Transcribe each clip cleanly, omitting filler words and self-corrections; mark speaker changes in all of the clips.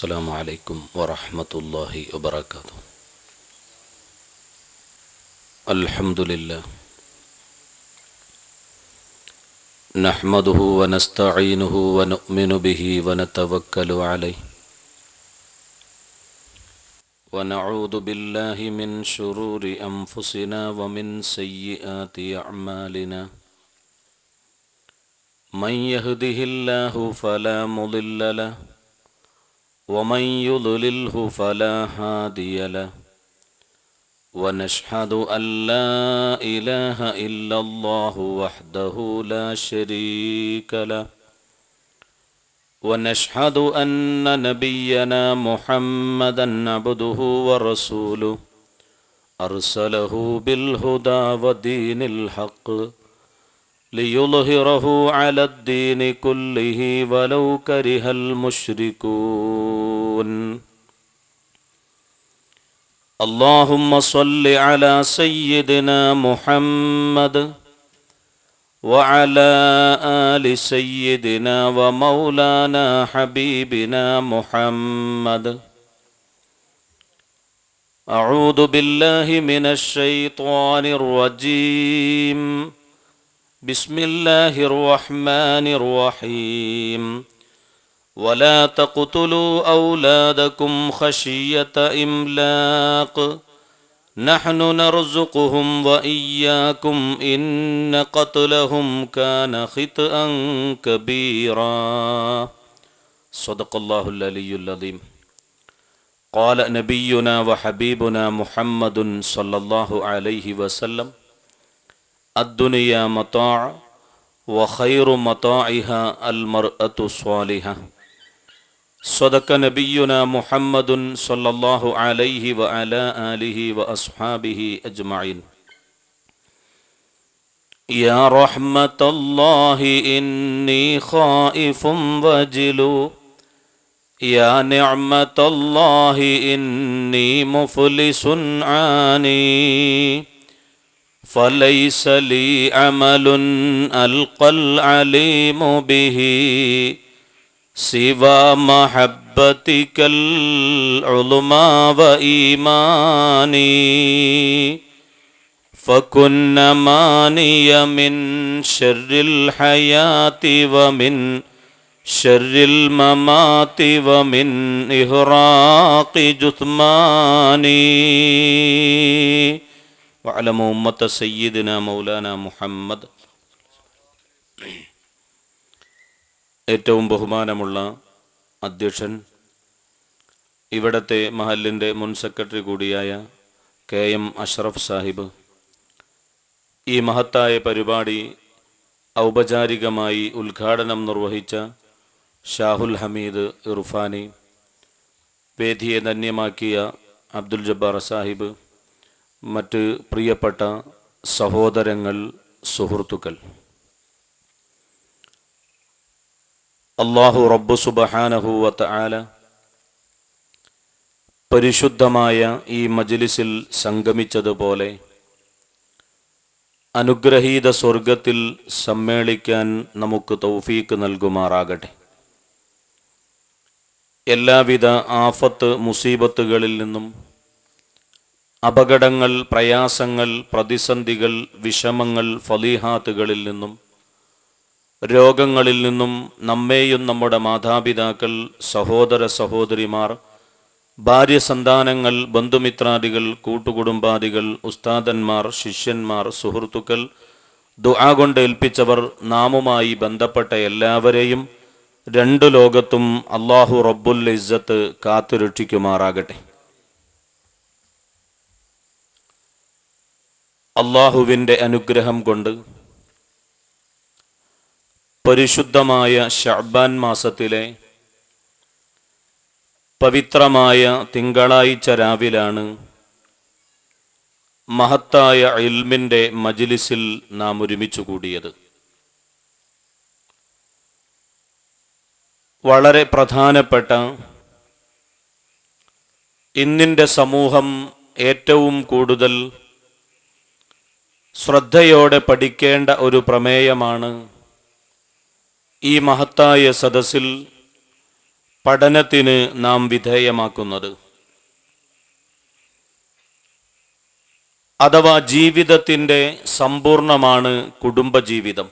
Speaker 1: السلام عليكم ورحمة الله وبركاته. الحمد لله نحمده ونستعينه ونؤمن به ونتوكل عليه ونعوذ بالله من شرور أنفسنا ومن سيئات أعمالنا من يهده الله فلا مضل له ومن يضلله فلا هادي له ونشهد أن لا إله إلا الله وحده لا شريك له ونشهد أن نبينا محمدا عبده ورسوله أرسله بالهدى ودين الحق ليظهره على الدين كله ولو كره المشركون. اللهم صل على سيدنا محمد وعلى آل سيدنا ومولانا حبيبنا محمد. أعوذ بالله من الشيطان الرجيم. بسم الله الرحمن الرحيم. ولا تقتلوا أولادكم خشية إملاق نحن نرزقهم وإياكم إن قتلهم كان خطأ كبيرا. صدق الله العلي العظيم. قال نبينا وحبيبنا محمد صلى الله عليه وسلم الدنيا متاع وخير متاعها المرأة الصالحة. صدق نبينا محمد صلى الله عليه وعلى آله وأصحابه أجمعين. يا رحمة الله إني خائف وجلو يا نعمة الله إني مفلس عاني فليس لي عمل ألقى العليم به سوى محبتك العظمى وإيماني فكن ماني من شر الحياة ومن شر الممات ومن إهراق جثماني. وعلموا أمة سيدنا مولانا മുഹമ്മദ്. ഏറ്റവും ബഹുമാനമുള്ള അധ്യക്ഷൻ, ഇവിടത്തെ മഹല്ലിൻ്റെ മുൻ സെക്രട്ടറി കൂടിയായ KM അഷ്റഫ് സാഹിബ്, ഈ മഹത്തായ പരിപാടി ഔപചാരികമായി ഉദ്ഘാടനം നിർവഹിച്ച ഷാഹുൽ ഹമീദ് ഇർഫാനി, വേദിയെ ധന്യമാക്കിയ അബ്ദുൽ ജബ്ബാർ സാഹിബ്, മറ്റ് പ്രിയപ്പെട്ട സഹോദരങ്ങൾ, സുഹൃത്തുക്കൾ, അല്ലാഹു റബ്ബ് സുബ്ഹാനഹു വ തആല പരിശുദ്ധമായ ഈ മജ്ലിസിൽ സംഗമിച്ചതുപോലെ അനുഗ്രഹീത സ്വർഗത്തിൽ സമ്മേളിക്കാൻ നമുക്ക് തൗഫീക്ക് നൽകുമാറാകട്ടെ. എല്ലാവിധ ആഫത്ത് മുസീബത്തുകളിൽ നിന്നും, അപകടങ്ങൾ, പ്രയാസങ്ങൾ, പ്രതിസന്ധികൾ, വിഷമങ്ങൾ, ഫളീഹാത്തുകളിൽ നിന്നും, രോഗങ്ങളിൽ നിന്നും നമ്മെയും നമ്മുടെ മാതാപിതാക്കൾ, സഹോദര സഹോദരിമാർ, ഭാര്യ സന്താനങ്ങൾ, ബന്ധുമിത്രാദികൾ, കൂട്ടുകുടുംബാദികൾ, ഉസ്താദന്മാർ, ശിഷ്യന്മാർ, സുഹൃത്തുക്കൾ, ദുആ കൊണ്ട് ഏൽപ്പിച്ചവർ, നാമുമായി ബന്ധപ്പെട്ട എല്ലാവരെയും രണ്ട് ലോകത്തും അല്ലാഹു റബ്ബുൽ ഇസ്സത്ത് കാത്തുരക്ഷിക്കുമാറാകട്ടെ. അല്ലാഹുവിൻ്റെ അനുഗ്രഹം കൊണ്ട് പരിശുദ്ധമായ ശഅബാൻ മാസത്തിലെ പവിത്രമായ തിങ്കളാഴ്ച രാവിലാണ് മഹത്തായ ഇൽമിൻ്റെ മജ്ലിസിൽ നാം ഒരുമിച്ചു കൂടിയത്. വളരെ പ്രധാനപ്പെട്ട, ഇന്നിൻ്റെ സമൂഹം ഏറ്റവും കൂടുതൽ ശ്രദ്ധയോടെ പഠിക്കേണ്ട ഒരു പ്രമേയമാണ് ഈ മഹത്തായ സദസ്സിൽ പഠനത്തിന് നാം വിധേയമാക്കുന്നത്. അഥവാ ജീവിതത്തിൻ്റെ സമ്പൂർണമാണ് കുടുംബജീവിതം.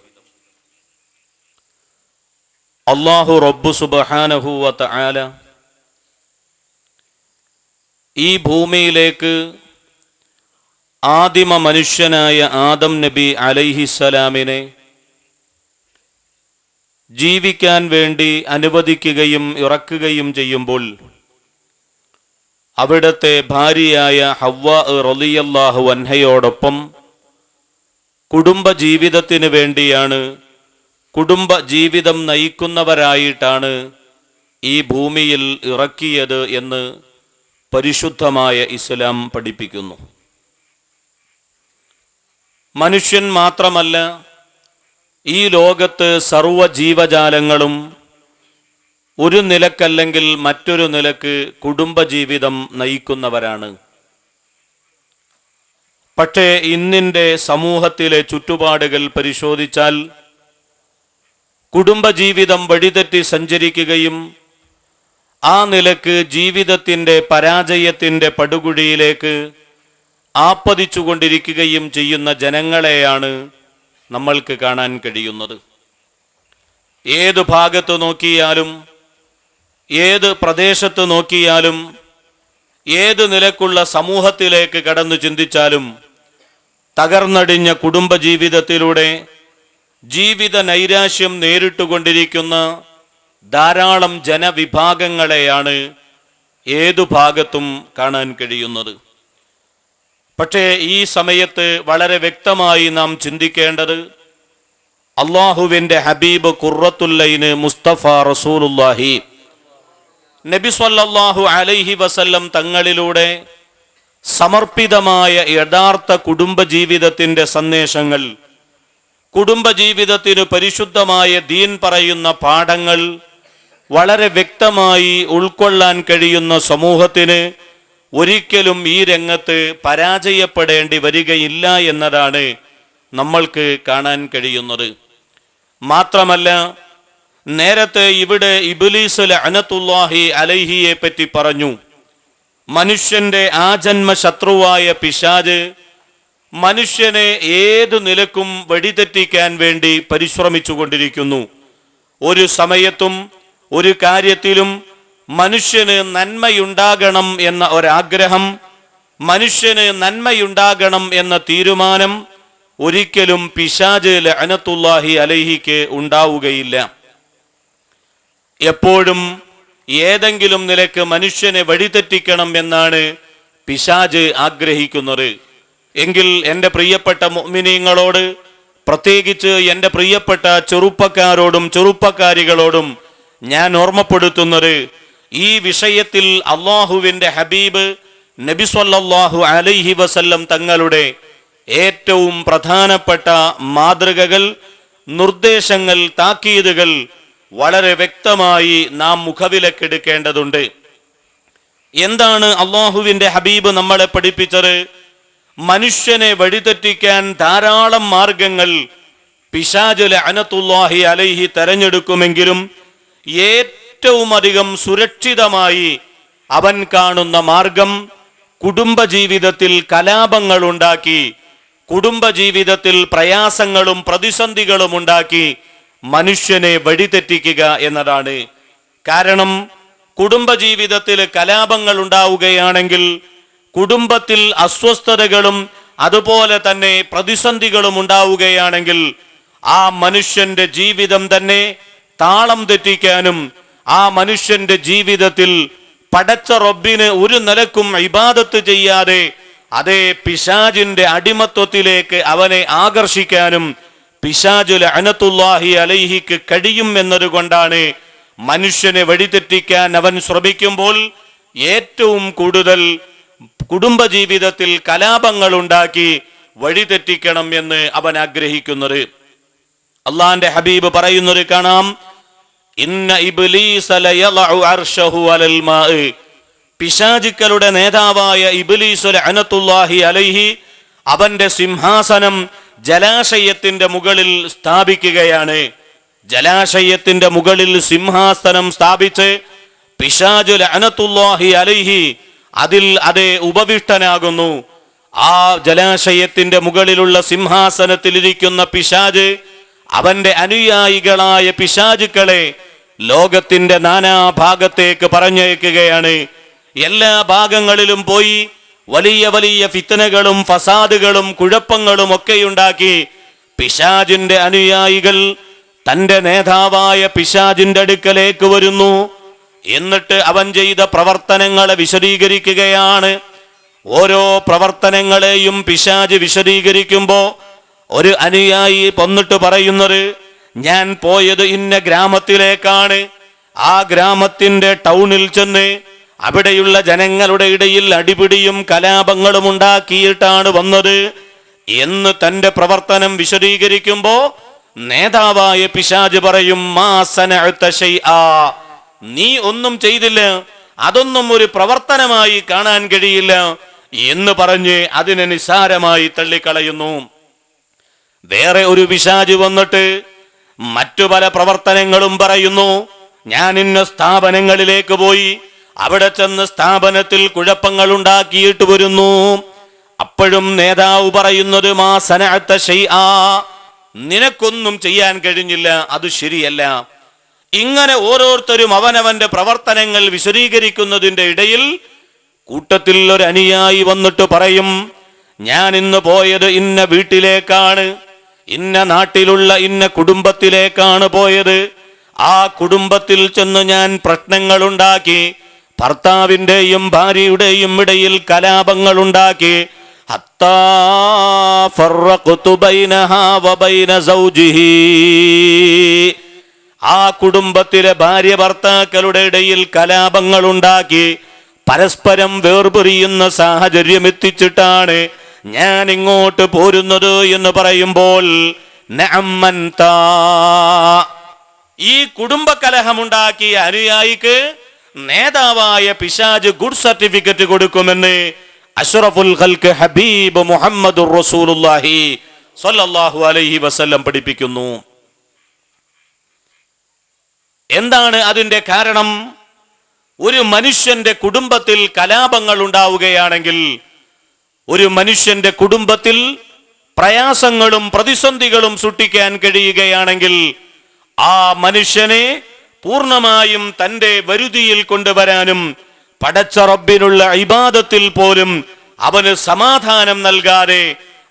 Speaker 1: അല്ലാഹു റബ്ബു സുബ്ഹാനഹു വ തആല ഈ ഭൂമിയിലേക്ക് ആദിമ മനുഷ്യനായ ആദം നബി അലൈഹിസ്സലാമിനെ ജീവിക്കാൻ വേണ്ടി അനുവദിക്കുകയും ഇറക്കുകയും ചെയ്യുമ്പോൾ അവിടുത്തെ ഭാര്യയായ ഹവ്വ റളിയല്ലാഹു അൻഹയോടൊപ്പം കുടുംബജീവിതത്തിന് വേണ്ടിയാണ്, കുടുംബ ജീവിതം നയിക്കുന്നവരായിട്ടാണ് ഈ ഭൂമിയിൽ ഇറക്കിയത് എന്ന് പരിശുദ്ധമായ ഇസ്ലാം പഠിപ്പിക്കുന്നു. മനുഷ്യൻ മാത്രമല്ല, ഈ ലോകത്ത് സർവ്വ ജീവജാലങ്ങളും ഒരു നിലക്കല്ലെങ്കിൽ മറ്റൊരു നിലക്ക് കുടുംബജീവിതം നയിക്കുന്നവരാണ്. പക്ഷേ ഇന്നിൻ്റെ സമൂഹത്തിലെ ചുറ്റുപാടുകൾ പരിശോധിച്ചാൽ കുടുംബജീവിതം വഴിതെറ്റി സഞ്ചരിക്കുകയും ആ നിലക്ക് ജീവിതത്തിൻ്റെ പരാജയത്തിൻ്റെ പടുകുഴിയിലേക്ക് ആപ്പതിച്ചുകൊണ്ടിരിക്കുകയും ചെയ്യുന്ന ജനങ്ങളെയാണ് നമ്മൾക്ക് കാണാൻ കഴിയുന്നത്. ഏത് ഭാഗത്ത് നോക്കിയാലും, ഏത് പ്രദേശത്ത് നോക്കിയാലും, ഏത് നിലക്കുള്ള സമൂഹത്തിലേക്ക് കടന്നു ചിന്തിച്ചാലും തകർന്നടിഞ്ഞ കുടുംബജീവിതത്തിലൂടെ ജീവിത നൈരാശ്യം നേരിട്ടുകൊണ്ടിരിക്കുന്ന ധാരാളം ജനവിഭാഗങ്ങളെയാണ് ഏതു ഭാഗത്തും കാണാൻ കഴിയുന്നത്. പക്ഷേ ഈ സമയത്ത് വളരെ വ്യക്തമായി നാം ചിന്തിക്കേണ്ടത് അള്ളാഹുവിൻ്റെ ഹബീബ് ഖുർറത്തുല്ലൈന് മുസ്തഫ റസൂലുള്ളാഹി നബി സ്വല്ലല്ലാഹു അലൈഹി വസല്ലം തങ്ങളിലൂടെ സമർപ്പിതമായ യഥാർത്ഥ കുടുംബജീവിതത്തിൻ്റെ സന്ദേശങ്ങൾ, കുടുംബജീവിതത്തിന് പരിശുദ്ധമായ ദീൻ പറയുന്ന പാഠങ്ങൾ വളരെ വ്യക്തമായി ഉൾക്കൊള്ളാൻ കഴിയുന്ന സമൂഹത്തിന് ഒരിക്കലും ഈ രംഗത്ത് പരാജയപ്പെടേണ്ടി വരികയില്ല എന്നതാണ് നമ്മൾക്ക് കാണാൻ കഴിയുന്നത്. മാത്രമല്ല, നേരത്തെ ഇവിടെ ഇബ്ലീസ് ലഅനത്തുല്ലാഹി അലൈഹിയെ പറ്റി പറഞ്ഞു. മനുഷ്യന്റെ ആജന്മ ശത്രുവായ പിശാച് മനുഷ്യനെ ഏതു നിലക്കും വഴിതെറ്റിക്കാൻ വേണ്ടി പരിശ്രമിച്ചു കൊണ്ടിരിക്കുന്നു. ഒരു സമയത്തും ഒരു കാര്യത്തിലും മനുഷ്യന് നന്മയുണ്ടാകണം എന്ന ഒരാഗ്രഹം, മനുഷ്യന് നന്മയുണ്ടാകണം എന്ന തീരുമാനം ഒരിക്കലും പിശാച് ലഅനത്തുല്ലാഹി അലൈഹിക്ക് ഉണ്ടാവുകയില്ല. എപ്പോഴും ഏതെങ്കിലും നിലക്ക് മനുഷ്യനെ വഴിതെറ്റിക്കണം എന്നാണ് പിശാച് ആഗ്രഹിക്കുന്നത്. എങ്കിൽ എൻ്റെ പ്രിയപ്പെട്ട മുഅ്മിനീങ്ങളോട്, പ്രത്യേകിച്ച് എൻ്റെ പ്രിയപ്പെട്ട ചെറുപ്പക്കാരോടും ചെറുപ്പക്കാരികളോടും ഞാൻ ഓർമ്മപ്പെടുത്തുന്നത്, ഈ വിഷയത്തിൽ അള്ളാഹുവിൻ്റെ ഹബീബ് നബി സ്വല്ലല്ലാഹു അലൈഹി വസല്ലം തങ്ങളുടെ ഏറ്റവും പ്രധാനപ്പെട്ട മാതൃകകൾ, നിർദ്ദേശങ്ങൾ, താക്കീതുകൾ വളരെ വ്യക്തമായി നാം മുഖവിലക്കെടുക്കേണ്ടതുണ്ട്. എന്താണ് അള്ളാഹുവിൻ്റെ ഹബീബ് നമ്മളെ പഠിപ്പിച്ചത്? മനുഷ്യനെ വഴിതെറ്റിക്കാൻ ധാരാളം മാർഗങ്ങൾ പിശാച് ലഅനത്തുല്ലാഹി അലൈഹി തെരഞ്ഞെടുക്കുമെങ്കിലും ഏറ്റവും അധികം സുരക്ഷിതമായി അവൻ കാണുന്ന മാർഗം കുടുംബജീവിതത്തിൽ കലാപങ്ങൾ ഉണ്ടാക്കി, കുടുംബജീവിതത്തിൽ പ്രയാസങ്ങളും പ്രതിസന്ധികളും ഉണ്ടാക്കി മനുഷ്യനെ വഴിതെറ്റിക്കുക എന്നതാണ്. കാരണം കുടുംബജീവിതത്തിൽ കലാപങ്ങൾ ഉണ്ടാവുകയാണെങ്കിൽ, കുടുംബത്തിൽ അസ്വസ്ഥതകളും അതുപോലെ തന്നെ പ്രതിസന്ധികളും ഉണ്ടാവുകയാണെങ്കിൽ ആ മനുഷ്യന്റെ ജീവിതം തന്നെ താളം തെറ്റിക്കാനും, ആ മനുഷ്യന്റെ ജീവിതത്തിൽ പടച്ച റബ്ബിന് ഒരു നിലക്കും ഇബാദത്ത് ചെയ്യാതെ അതേ പിശാചിന്റെ അടിമത്വത്തിലേക്ക് അവനെ ആകർഷിക്കാനും പിശാച് ലഅനത്തുല്ലാഹി അലൈഹിക്ക് കഴിയും എന്നതുകൊണ്ടാണ് മനുഷ്യനെ വഴിതെറ്റിക്കാൻ അവൻ ശ്രമിക്കുമ്പോൾ ഏറ്റവും കൂടുതൽ കുടുംബജീവിതത്തിൽ കലാപങ്ങൾ ഉണ്ടാക്കി വഴിതെറ്റിക്കണം എന്ന് അവൻ ആഗ്രഹിക്കുന്നത്. അള്ളാന്റെ ഹബീബ് പറയുന്നത് കാണാം, ഇന്ന ഇബ്ലീസ ലയളഉ അർശഹു അലൽ മാഇ. പിശാചുക്കളുടെ നേതാവായ ഇബ്ലീസ് ലഅനത്തുല്ലാഹി അലൈഹി അവന്റെ സിംഹാസനം ജലാശയത്തിന്റെ മുകളിൽ സ്ഥാപിക്കുകയാണ്. ജലാശയത്തിന്റെ മുകളിൽ സിംഹാസനം സ്ഥാപിച്ച് പിശാചു ലഅനത്തുല്ലാഹി അലൈഹി അതിൽ അതേ ഉപവിഷ്ടനാകുന്നു. ആ ജലാശയത്തിന്റെ മുകളിലുള്ള സിംഹാസനത്തിലിരിക്കുന്ന പിശാച് അവന്റെ അനുയായികളായ പിശാചുക്കളെ ലോകത്തിന്റെ നാനാഭാഗത്തേക്ക് പറഞ്ഞയക്കുകയാണ്. എല്ലാ ഭാഗങ്ങളിലും പോയി വലിയ വലിയ ഫിത്നകളും ഫസാദുകളും കുഴപ്പങ്ങളും ഒക്കെയുണ്ടാക്കി പിശാചിന്റെ അനുയായികൾ തന്റെ നേതാവായ പിശാചിന്റെ അടുക്കലേക്ക് വരുന്നു. എന്നിട്ട് അവൻ ചെയ്ത പ്രവർത്തനങ്ങളെ വിശദീകരിക്കുകയാണ്. ഓരോ പ്രവർത്തനങ്ങളെയും പിശാച് വിശദീകരിക്കുമ്പോ ഒരു അനുയായി വന്നിട്ട് പറയുന്നത്, ഞാൻ പോയത് ഇന്ന ഗ്രാമത്തിലേക്കാണ്. ആ ഗ്രാമത്തിന്റെ ടൗണിൽ ചെന്ന് അവിടെയുള്ള ജനങ്ങളുടെ ഇടയിൽ അടിപിടിയും കലാപങ്ങളും ഉണ്ടാക്കിയിട്ടാണ് വന്നത് എന്ന് തന്റെ പ്രവർത്തനം വിശദീകരിക്കുമ്പോ നേതാവായ പിശാച് പറയും, മാ സനഅത ശൈആ, നീ ഒന്നും ചെയ്തില്ല, അതൊന്നും ഒരു പ്രവർത്തനമായി കാണാൻ കഴിയില്ല എന്ന് പറഞ്ഞ് അതിനെ നിസ്സാരമായി തള്ളിക്കളയുന്നു. വേറെ ഒരു പിശാച് വന്നിട്ട് മറ്റു പല പ്രവർത്തനങ്ങളും പറയുന്നു. ഞാൻ ഇന്ന സ്ഥാപനങ്ങളിലേക്ക് പോയി, അവിടെ ചെന്ന് സ്ഥാപനത്തിൽ കുഴപ്പങ്ങൾ ഉണ്ടാക്കിയിട്ട് വരുന്നു. അപ്പോഴും നേതാവ് പറയുന്നത്, മാ സനഅത ശൈആ, നിനക്കൊന്നും ചെയ്യാൻ കഴിഞ്ഞില്ല, അത് ശരിയല്ല. ഇങ്ങനെ ഓരോരുത്തരും അവനവന്റെ പ്രവർത്തനങ്ങൾ വിശദീകരിക്കുന്നതിന്റെ ഇടയിൽ കൂട്ടത്തിൽ ഒരു അനുയായി വന്നിട്ട് പറയും, ഞാൻ ഇന്ന് പോയത് ഇന്ന വീട്ടിലേക്കാണ്, ഇന്ന നാട്ടിലുള്ള ഇന്ന കുടുംബത്തിലേക്കാണ് പോയത്. ആ കുടുംബത്തിൽ ചെന്ന് ഞാൻ പ്രശ്നങ്ങൾ ഉണ്ടാക്കി, ഭർത്താവിന്റെയും ഭാര്യയുടെയും ഇടയിൽ കലാപങ്ങൾ ഉണ്ടാക്കി. ഹത്താ ഫറഖ്തു ബൈനഹാ വബൈന സൗജിഹി, ആ കുടുംബത്തിലെ ഭാര്യ ഭർത്താക്കളുടെ ഇടയിൽ കലാപങ്ങൾ ഉണ്ടാക്കി പരസ്പരം വേർപിരിയുന്ന സാഹചര്യം എത്തിച്ചിട്ടാണ് ഞാൻ ഇങ്ങോട്ട് പോരുന്നത് എന്ന് പറയുമ്പോൾ, നഅമ്മൻതാ, ഈ കുടുംബകലഹമുണ്ടാക്കിയ അനുയായിക്ക് നേതാവായ പിശാച് ഗുഡ് സർട്ടിഫിക്കറ്റ് കൊടുക്കുമെന്ന് അഷ്റഫുൽ ഖൽഖ് ഹബീബ് മുഹമ്മദുർ റസൂലുള്ളാഹി സ്വല്ലല്ലാഹു അലൈഹി വസല്ലം പഠിപ്പിക്കുന്നു. എന്താണ് അതിന്റെ കാരണം? ഒരു മനുഷ്യന്റെ കുടുംബത്തിൽ കലാപങ്ങൾ ഉണ്ടാവുകയാണെങ്കിൽ, ഒരു മനുഷ്യന്റെ കുടുംബത്തിൽ പ്രയാസങ്ങളും പ്രതിസന്ധികളും സൃഷ്ടിക്കാൻ കഴിയുകയാണെങ്കിൽ, ആ മനുഷ്യനെ പൂർണ്ണമായും തന്റെ വരുതിയിൽ കൊണ്ടുവരാനും പടച്ച റബ്ബിനുള്ള ഇബാദത്തിൽ പോലും അവന് സമാധാനം നൽകാതെ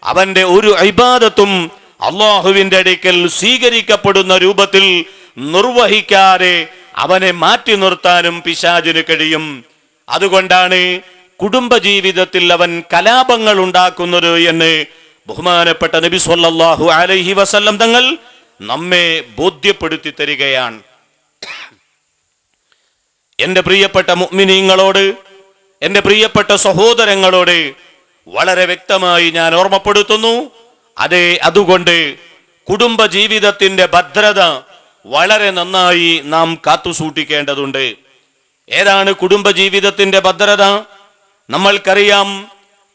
Speaker 1: അവന്റെ ഒരു ഇബാദത്തും അള്ളാഹുവിന്റെ അടുക്കൽ സ്വീകരിക്കപ്പെടുന്ന രൂപത്തിൽ നിർവഹിക്കാതെ അവനെ മാറ്റി നിർത്താനും പിശാചിന് കഴിയും. അതുകൊണ്ടാണ് കുടുംബജീവിതത്തിൽ അവൻ കലാപങ്ങൾ ഉണ്ടാക്കുന്നത് എന്ന് ബഹുമാനപ്പെട്ട നബി സ്വല്ലല്ലാഹു അലൈഹി വസല്ലം തങ്ങൾ നമ്മെ ബോധ്യപ്പെടുത്തി തരികയാണ്. എന്റെ പ്രിയപ്പെട്ട മുഅ്മിനീങ്ങളോട്, എന്റെ പ്രിയപ്പെട്ട സഹോദരങ്ങളോട് വളരെ വ്യക്തമായി ഞാൻ ഓർമ്മപ്പെടുത്തുന്നു. അതെ, അതുകൊണ്ട് കുടുംബജീവിതത്തിന്റെ ഭദ്രത വളരെ നന്നായി നാം കാത്തുസൂക്ഷിക്കേണ്ടതുണ്ട്. ഏതാണ് കുടുംബജീവിതത്തിന്റെ ഭദ്രത? നമ്മൾക്കറിയാം,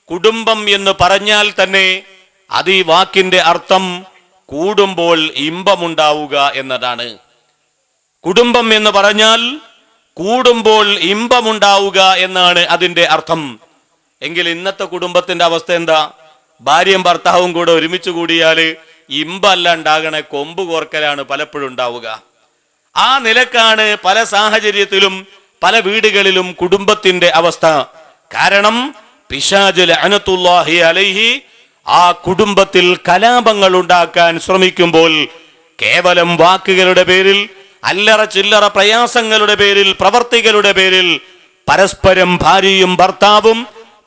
Speaker 1: കുടുംബം എന്ന് പറഞ്ഞാൽ തന്നെ അത് ഈ വാക്കിന്റെ അർത്ഥം കൂടുമ്പോൾ ഇമ്പമുണ്ടാവുക എന്നതാണ്. കുടുംബം എന്ന് പറഞ്ഞാൽ കൂടുമ്പോൾ ഇമ്പമുണ്ടാവുക എന്നാണ് അതിന്റെ അർത്ഥം. എങ്കിൽ ഇന്നത്തെ കുടുംബത്തിന്റെ അവസ്ഥ എന്താ? ഭാര്യയും ഭർത്താവും കൂടെ ഒരുമിച്ച് കൂടിയാല് ഇമ്പല്ല ഉണ്ടാകണ കൊമ്പ് കോർക്കലാണ് പലപ്പോഴും ഉണ്ടാവുക. ആ നിലക്കാണ് പല സാഹചര്യത്തിലും പല വീടുകളിലും കുടുംബത്തിന്റെ അവസ്ഥ. കാരണം പിശാച് ലഅനത്തുല്ലാഹി അലൈഹി ആ കുടുംബത്തിൽ കലാപങ്ങൾ ഉണ്ടാക്കാൻ ശ്രമിക്കുമ്പോൾ കേവലം വാക്കുകളുടെ പേരിൽ, അല്ലറ ചില്ലറ പ്രയാസങ്ങളുടെ പേരിൽ, പ്രവർത്തികളുടെ പേരിൽ പരസ്പരം ഭാര്യയും ഭർത്താവും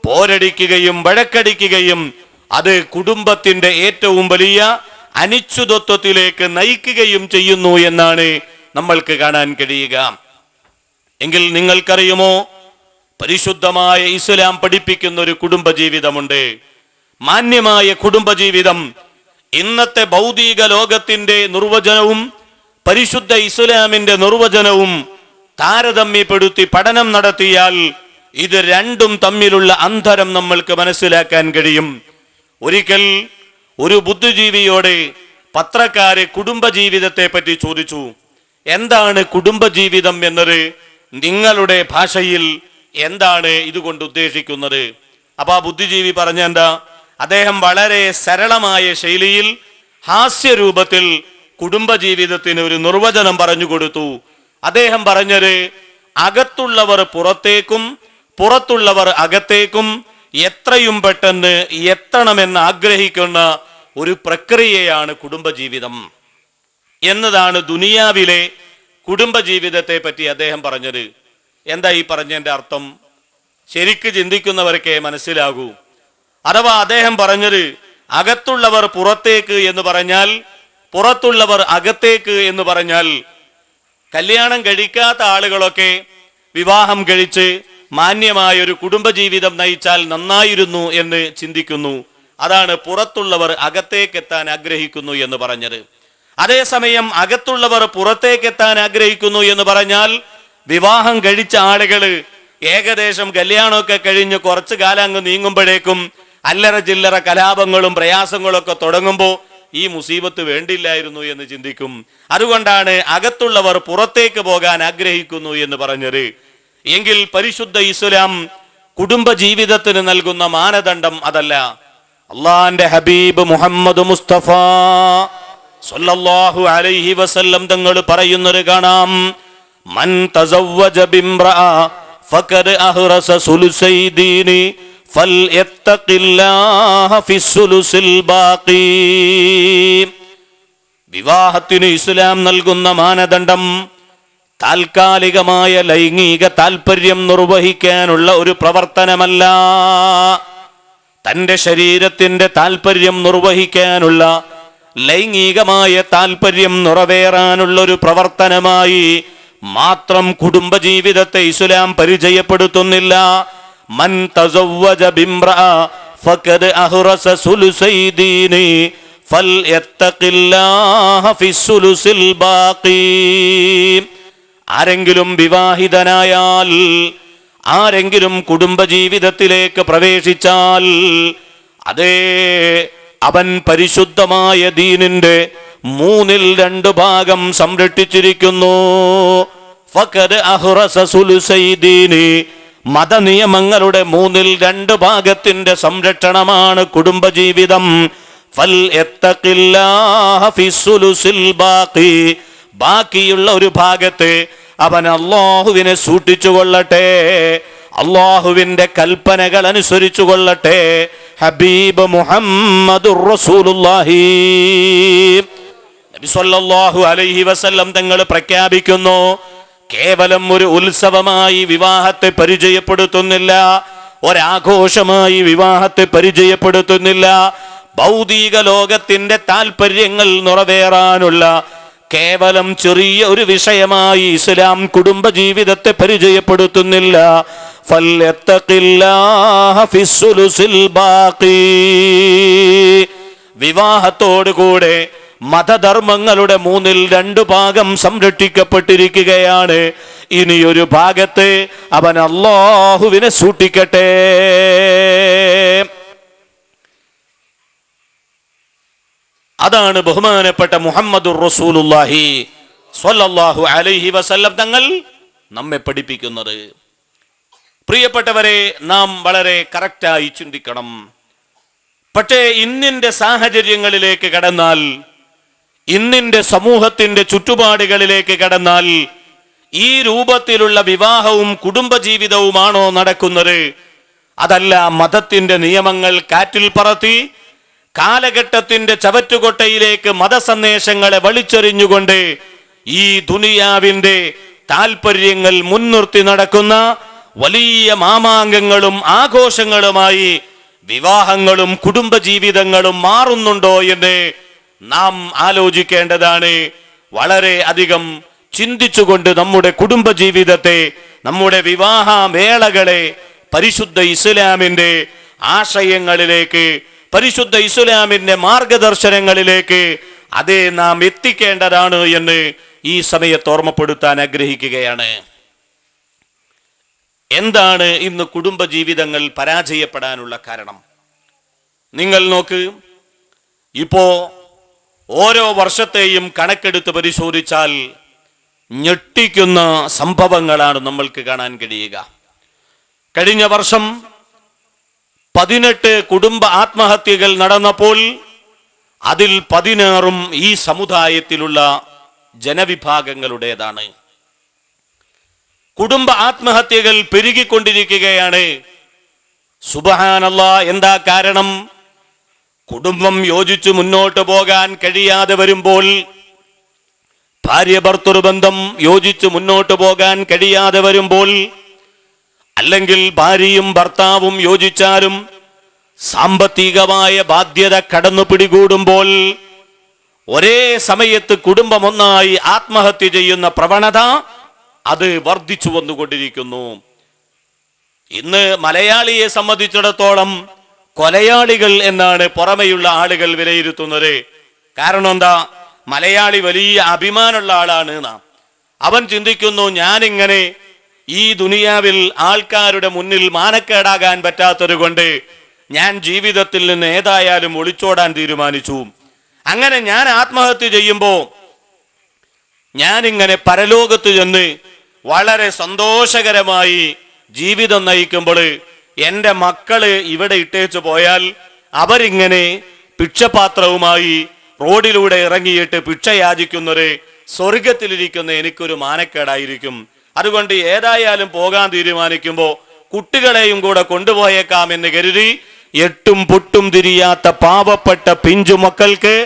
Speaker 1: പോരടിക്കുകയും വഴക്കടിക്കുകയും അത് കുടുംബത്തിന്റെ ഏറ്റവും വലിയ അനിശ്ചിതത്വത്തിലേക്ക് നയിക്കുകയും ചെയ്യുന്നു എന്നാണ് നമ്മൾക്ക് കാണാൻ കഴിയുക. എങ്കിൽ നിങ്ങൾക്കറിയുമോ, പരിശുദ്ധമായ ഇസ്ലാം പഠിപ്പിക്കുന്ന ഒരു കുടുംബജീവിതമുണ്ട്, മാന്യമായ കുടുംബജീവിതം. ഇന്നത്തെ ഭൗതിക ലോകത്തിന്റെ നിർവചനവും പരിശുദ്ധ ഇസ്ലാമിന്റെ നിർവചനവും താരതമ്യപ്പെടുത്തി പഠനം നടത്തിയാൽ ഇത് രണ്ടും തമ്മിലുള്ള അന്തരം നമ്മൾക്ക് മനസ്സിലാക്കാൻ കഴിയും. ഒരിക്കൽ ഒരു ബുദ്ധിജീവിയോട് പത്രക്കാര് കുടുംബജീവിതത്തെ പറ്റി ചോദിച്ചു. എന്താണ് കുടുംബജീവിതം എന്നത് നിങ്ങളുടെ ഭാഷയിൽ എന്താണ് ഇതുകൊണ്ട് ഉദ്ദേശിക്കുന്നത്? അപ്പൊ ആ ബുദ്ധിജീവി പറഞ്ഞ എന്താ? അദ്ദേഹം വളരെ സരളമായ ശൈലിയിൽ ഹാസ്യരൂപത്തിൽ കുടുംബജീവിതത്തിന് ഒരു നിർവചനം പറഞ്ഞു കൊടുത്തു. അദ്ദേഹം പറഞ്ഞത്, അകത്തുള്ളവർ പുറത്തേക്കും പുറത്തുള്ളവർ അകത്തേക്കും എത്രയും പെട്ടെന്ന് എത്തണമെന്ന് ആഗ്രഹിക്കുന്ന ഒരു പ്രക്രിയയാണ് കുടുംബജീവിതം എന്നതാണ് ദുനിയാവിലെ കുടുംബജീവിതത്തെ പറ്റി അദ്ദേഹം പറഞ്ഞത്. എന്താ ഈ പറഞ്ഞതിന്റെ അർത്ഥം? ശരിക്ക് ചിന്തിക്കുന്നവർക്കേ മനസ്സിലാകൂ. അഥവാ അദ്ദേഹം പറഞ്ഞത്, അകത്തുള്ളവർ പുറത്തേക്ക് എന്ന് പറഞ്ഞാൽ, പുറത്തുള്ളവർ അകത്തേക്ക് എന്ന് പറഞ്ഞാൽ, കല്യാണം കഴിക്കാത്ത ആളുകളൊക്കെ വിവാഹം കഴിച്ച് മാന്യമായ ഒരു കുടുംബജീവിതം നയിച്ചാൽ നന്നായിരുന്നു എന്ന് ചിന്തിക്കുന്നു. അതാണ് പുറത്തുള്ളവർ അകത്തേക്ക് എത്താൻ ആഗ്രഹിക്കുന്നു എന്ന് പറഞ്ഞത്. അതേസമയം അകത്തുള്ളവർ പുറത്തേക്ക് എത്താൻ ആഗ്രഹിക്കുന്നു എന്ന് പറഞ്ഞാൽ, വിവാഹം കഴിച്ച ആളുകള് ഏകദേശം കല്യാണമൊക്കെ കഴിഞ്ഞ് കുറച്ചു കാലം അങ്ങ് നീങ്ങുമ്പോഴേക്കും അല്ലറ ചില്ലറ കലാപങ്ങളും പ്രയാസങ്ങളും ഒക്കെ തുടങ്ങുമ്പോൾ ഈ മുസീബത്ത് വേണ്ടില്ലായിരുന്നു എന്ന് ചിന്തിക്കും. അതുകൊണ്ടാണ് അകത്തുള്ളവർ പുറത്തേക്ക് പോകാൻ ആഗ്രഹിക്കുന്നു എന്ന് പറഞ്ഞത്. എങ്കിൽ പരിശുദ്ധ ഇസ്ലാം കുടുംബ ജീവിതത്തിന് നൽകുന്ന മാനദണ്ഡം അതല്ല. അള്ളാന്റെ ഹബീബ് മുഹമ്മദ് മുസ്തഫ സല്ലല്ലാഹു അലൈഹി വസല്ലം തങ്ങൾ പറയുന്നത് കാണാം, മൻ തസവ്വജ ബിംറഅ ഫഖദ് അഹ്റസ സുലുസൈ ദീനി ഫൽയത്തഖില്ലാഹ ഫിസ്സുലുസിൽ ബാഖി. വിവാഹത്തിന് ഇസ്ലാം നൽകുന്ന മാനദണ്ഡം താൽക്കാലികമായ ലൈംഗിക താൽപര്യം നിർവഹിക്കാനുള്ള ഒരു പ്രവർത്തനമല്ല. തന്റെ ശരീരത്തിന്റെ താൽപര്യം നിർവഹിക്കാനുള്ള, ലൈംഗികമായ താൽപര്യം നിറവേറാനുള്ള ഒരു പ്രവർത്തനമായി മാത്രം കുടുംബജീവിതത്തെ ഇസ്ലാം പരിചയപ്പെടുത്തുന്നില്ല. മൻ തസവ്വജ ബിംറഅ ഫഖദ് അഹ്റസ സുലുസൈ ദീനി ഫൽയത്തഖില്ലാഹ ഫിസ്സുലുസിൽ ബാഖി. ആരെങ്കിലും വിവാഹിതനായാൽ, ആരെങ്കിലും കുടുംബജീവിതത്തിലേക്ക് പ്രവേശിച്ചാൽ, അതേ അവൻ പരിശുദ്ധമായ ദീനിന്റെ 2/3 ഭാഗം സംരക്ഷിച്ചിരിക്കുന്നു. ഫഖദ് അഹ്റസ സുലുസൈ ദീനി, മതനിയമങ്ങളുടെ 2/3 ഭാഗത്തിന്റെ സംരക്ഷണമാണ് കുടുംബജീവിതം. ഫൽയത്തഖില്ലാഹ ഫിസ്സുലുസിൽ ബാഖി, ബാക്കിയുള്ള ഒരു ഭാഗത്ത് അവൻ അല്ലാഹുവിനെ സൂക്ഷിച്ചു കൊള്ളട്ടെ, അല്ലാഹുവിന്റെ കൽപ്പനകൾ അനുസരിച്ചു കൊള്ളട്ടെ. ഹബീബ് മുഹമ്മദുർ റസൂലുള്ളാഹി നബി സല്ലല്ലാഹു അലൈഹി വസല്ലം തങ്ങൾ പ്രഖ്യാപിക്കുന്നു, കേവലം ഒരു ഉത്സവമായി വിവാഹത്തെ പരിചയപ്പെടുത്തുന്നില്ല, ഒരാഘോഷമായി വിവാഹത്തെ പരിചയപ്പെടുത്തുന്നില്ല. ഭൗതിക ലോകത്തിന്റെ താൽപര്യങ്ങൾ നിറവേറാനുള്ള കേവലം ചെറിയ ഒരു വിഷയമായി ഇസ്ലാം കുടുംബജീവിതത്തെ പരിചയപ്പെടുത്തുന്നില്ല. ഫൽയത്തഖില്ലാഹ ഫിസ്സുലുസിൽ ബാഖി. വിവാഹത്തോടുകൂടെ മതധർമ്മങ്ങളുടെ 2/3 ഭാഗം സംരക്ഷിക്കപ്പെട്ടിരിക്കുകയാണ്. ഇനിയൊരു ഭാഗത്ത് അവൻ അല്ലാഹുവിനെ സൂക്ഷിക്കട്ടെ. അതാണ് ബഹുമാനപ്പെട്ട മുഹമ്മദുർ റസൂലുള്ളാഹി സ്വല്ലല്ലാഹു അലൈഹി വസല്ലം തങ്ങൾ നമ്മെ പഠിപ്പിക്കുന്നത്. പ്രിയപ്പെട്ടവരെ, നാം വളരെ കറക്റ്റായി ചിന്തിക്കണം. പക്ഷേ ഇന്നിന്റെ സാഹചര്യങ്ങളിലേക്ക് കടന്നാൽ, ഇന്നിന്റെ സമൂഹത്തിന്റെ ചുറ്റുപാടുകളിലേക്ക് കടന്നാൽ, ഈ രൂപത്തിലുള്ള വിവാഹവും കുടുംബജീവിതവുമാണോ നടക്കുന്നത്? അതല്ല, മതത്തിന്റെ നിയമങ്ങൾ കാറ്റിൽ പറത്തി കാലഘട്ടത്തിന്റെ ചവറ്റുകൊട്ടയിലേക്ക് മതസന്ദേശങ്ങളെ വലിച്ചെറിഞ്ഞുകൊണ്ട് ഈ ദുനിയാവിന്റെ താൽപര്യങ്ങൾ മുൻനിർത്തി നടക്കുന്ന വലിയ മാമാങ്കങ്ങളും ആഘോഷങ്ങളുമായി വിവാഹങ്ങളും കുടുംബജീവിതങ്ങളും മാറുന്നുണ്ടോ എന്ന് നാം ആലോചിക്കേണ്ടതാണ്. വളരെ അധികം ചിന്തിച്ചുകൊണ്ട് നമ്മുടെ കുടുംബജീവിതത്തെ, നമ്മുടെ വിവാഹ വേളകളെ പരിശുദ്ധ ഇസ്ലാമിന്റെ ആശയങ്ങളിലേക്ക്, പരിശുദ്ധ ഇസ്ലാമിന്റെ മാർഗദർശനങ്ങളിലേക്ക് അതേ നാം എത്തിക്കേണ്ടതാണ് എന്ന് ഈ സമയത്ത് ഓർമ്മപ്പെടുത്താൻ ആഗ്രഹിക്കുകയാണ്. എന്താണ് ഇന്ന് കുടുംബജീവിതങ്ങൾ പരാജയപ്പെടാനുള്ള കാരണം? നിങ്ങൾ നോക്ക്, ഇപ്പോ ഓരോ വർഷത്തെയും കണക്കെടുത്ത് പരിശോധിച്ചാൽ ഞെട്ടിക്കുന്ന സംഭവങ്ങളാണ് നമ്മൾക്ക് കാണാൻ കഴിയുക. കഴിഞ്ഞ വർഷം 18 കുടുംബ ആത്മഹത്യകൾ നടന്നപ്പോൾ അതിൽ 16 ഈ സമുദായത്തിലുള്ള ജനവിഭാഗങ്ങളുടേതാണ്. കുടുംബ ആത്മഹത്യകൾ പെരുകിക്കൊണ്ടിരിക്കുകയാണ്. സുബ്ഹാനല്ലാഹ്, എന്താ കാരണം? കുടുംബം യോജിച്ചു മുന്നോട്ട് പോകാൻ കഴിയാതെ വരുമ്പോൾ, ഭാര്യ ഭർത്തൃബന്ധം യോജിച്ചു മുന്നോട്ട് പോകാൻ കഴിയാതെ വരുമ്പോൾ, അല്ലെങ്കിൽ ഭാര്യയും ഭർത്താവും യോജിച്ചാലും സാമ്പത്തികമായ ബാധ്യത കടന്നു പിടികൂടുമ്പോൾ ഒരേ സമയത്ത് കുടുംബം ഒന്നായി ആത്മഹത്യ ചെയ്യുന്ന പ്രവണത അത് വർദ്ധിച്ചു വന്നുകൊണ്ടിരിക്കുന്നു. ഇന്ന് മലയാളിയെ സംബന്ധിച്ചിടത്തോളം കൊലയാളികൾ എന്നാണ് പുറമെയുള്ള ആളുകൾ വിലയിരുത്തുന്നത്. കാരണം എന്താ? മലയാളി വലിയ അഭിമാനമുള്ള ആളാണ്. അവൻ ചിന്തിക്കുന്നു, ഞാനിങ്ങനെ ഈ ദുനിയാവിൽ ആൾക്കാരുടെ മുന്നിൽ മാനക്കേടാകാൻ പറ്റാത്തത് കൊണ്ട് ഞാൻ ജീവിതത്തിൽ നിന്ന് ഏതായാലും ഒളിച്ചോടാൻ തീരുമാനിച്ചു. അങ്ങനെ ഞാൻ ആത്മഹത്യ ചെയ്യുമ്പോൾ ഞാനിങ്ങനെ പരലോകത്ത് ചെന്ന് വളരെ സന്തോഷകരമായി ജീവിതം നയിക്കുമ്പോൾ എൻ്റെ മക്കള് ഇവിടെ ഇട്ടേച്ചു പോയാൽ അവരിങ്ങനെ ഭിക്ഷപാത്രവുമായി റോഡിലൂടെ ഇറങ്ങിയിട്ട് ഭിക്ഷ യാചിക്കുന്നത് സ്വർഗത്തിലിരിക്കുന്ന എനിക്കൊരു മാനക്കേടായിരിക്കും. അതുകൊണ്ട് ഏതായാലും പോകാൻ തീരുമാനിക്കുമ്പോൾ കുട്ടികളെയും കൂടെ കൊണ്ടുപോയേക്കാം എന്ന് കരുതി എട്ടും പൊട്ടും തിരിയാത്ത പാവപ്പെട്ട പിഞ്ചു മക്കൾക്ക്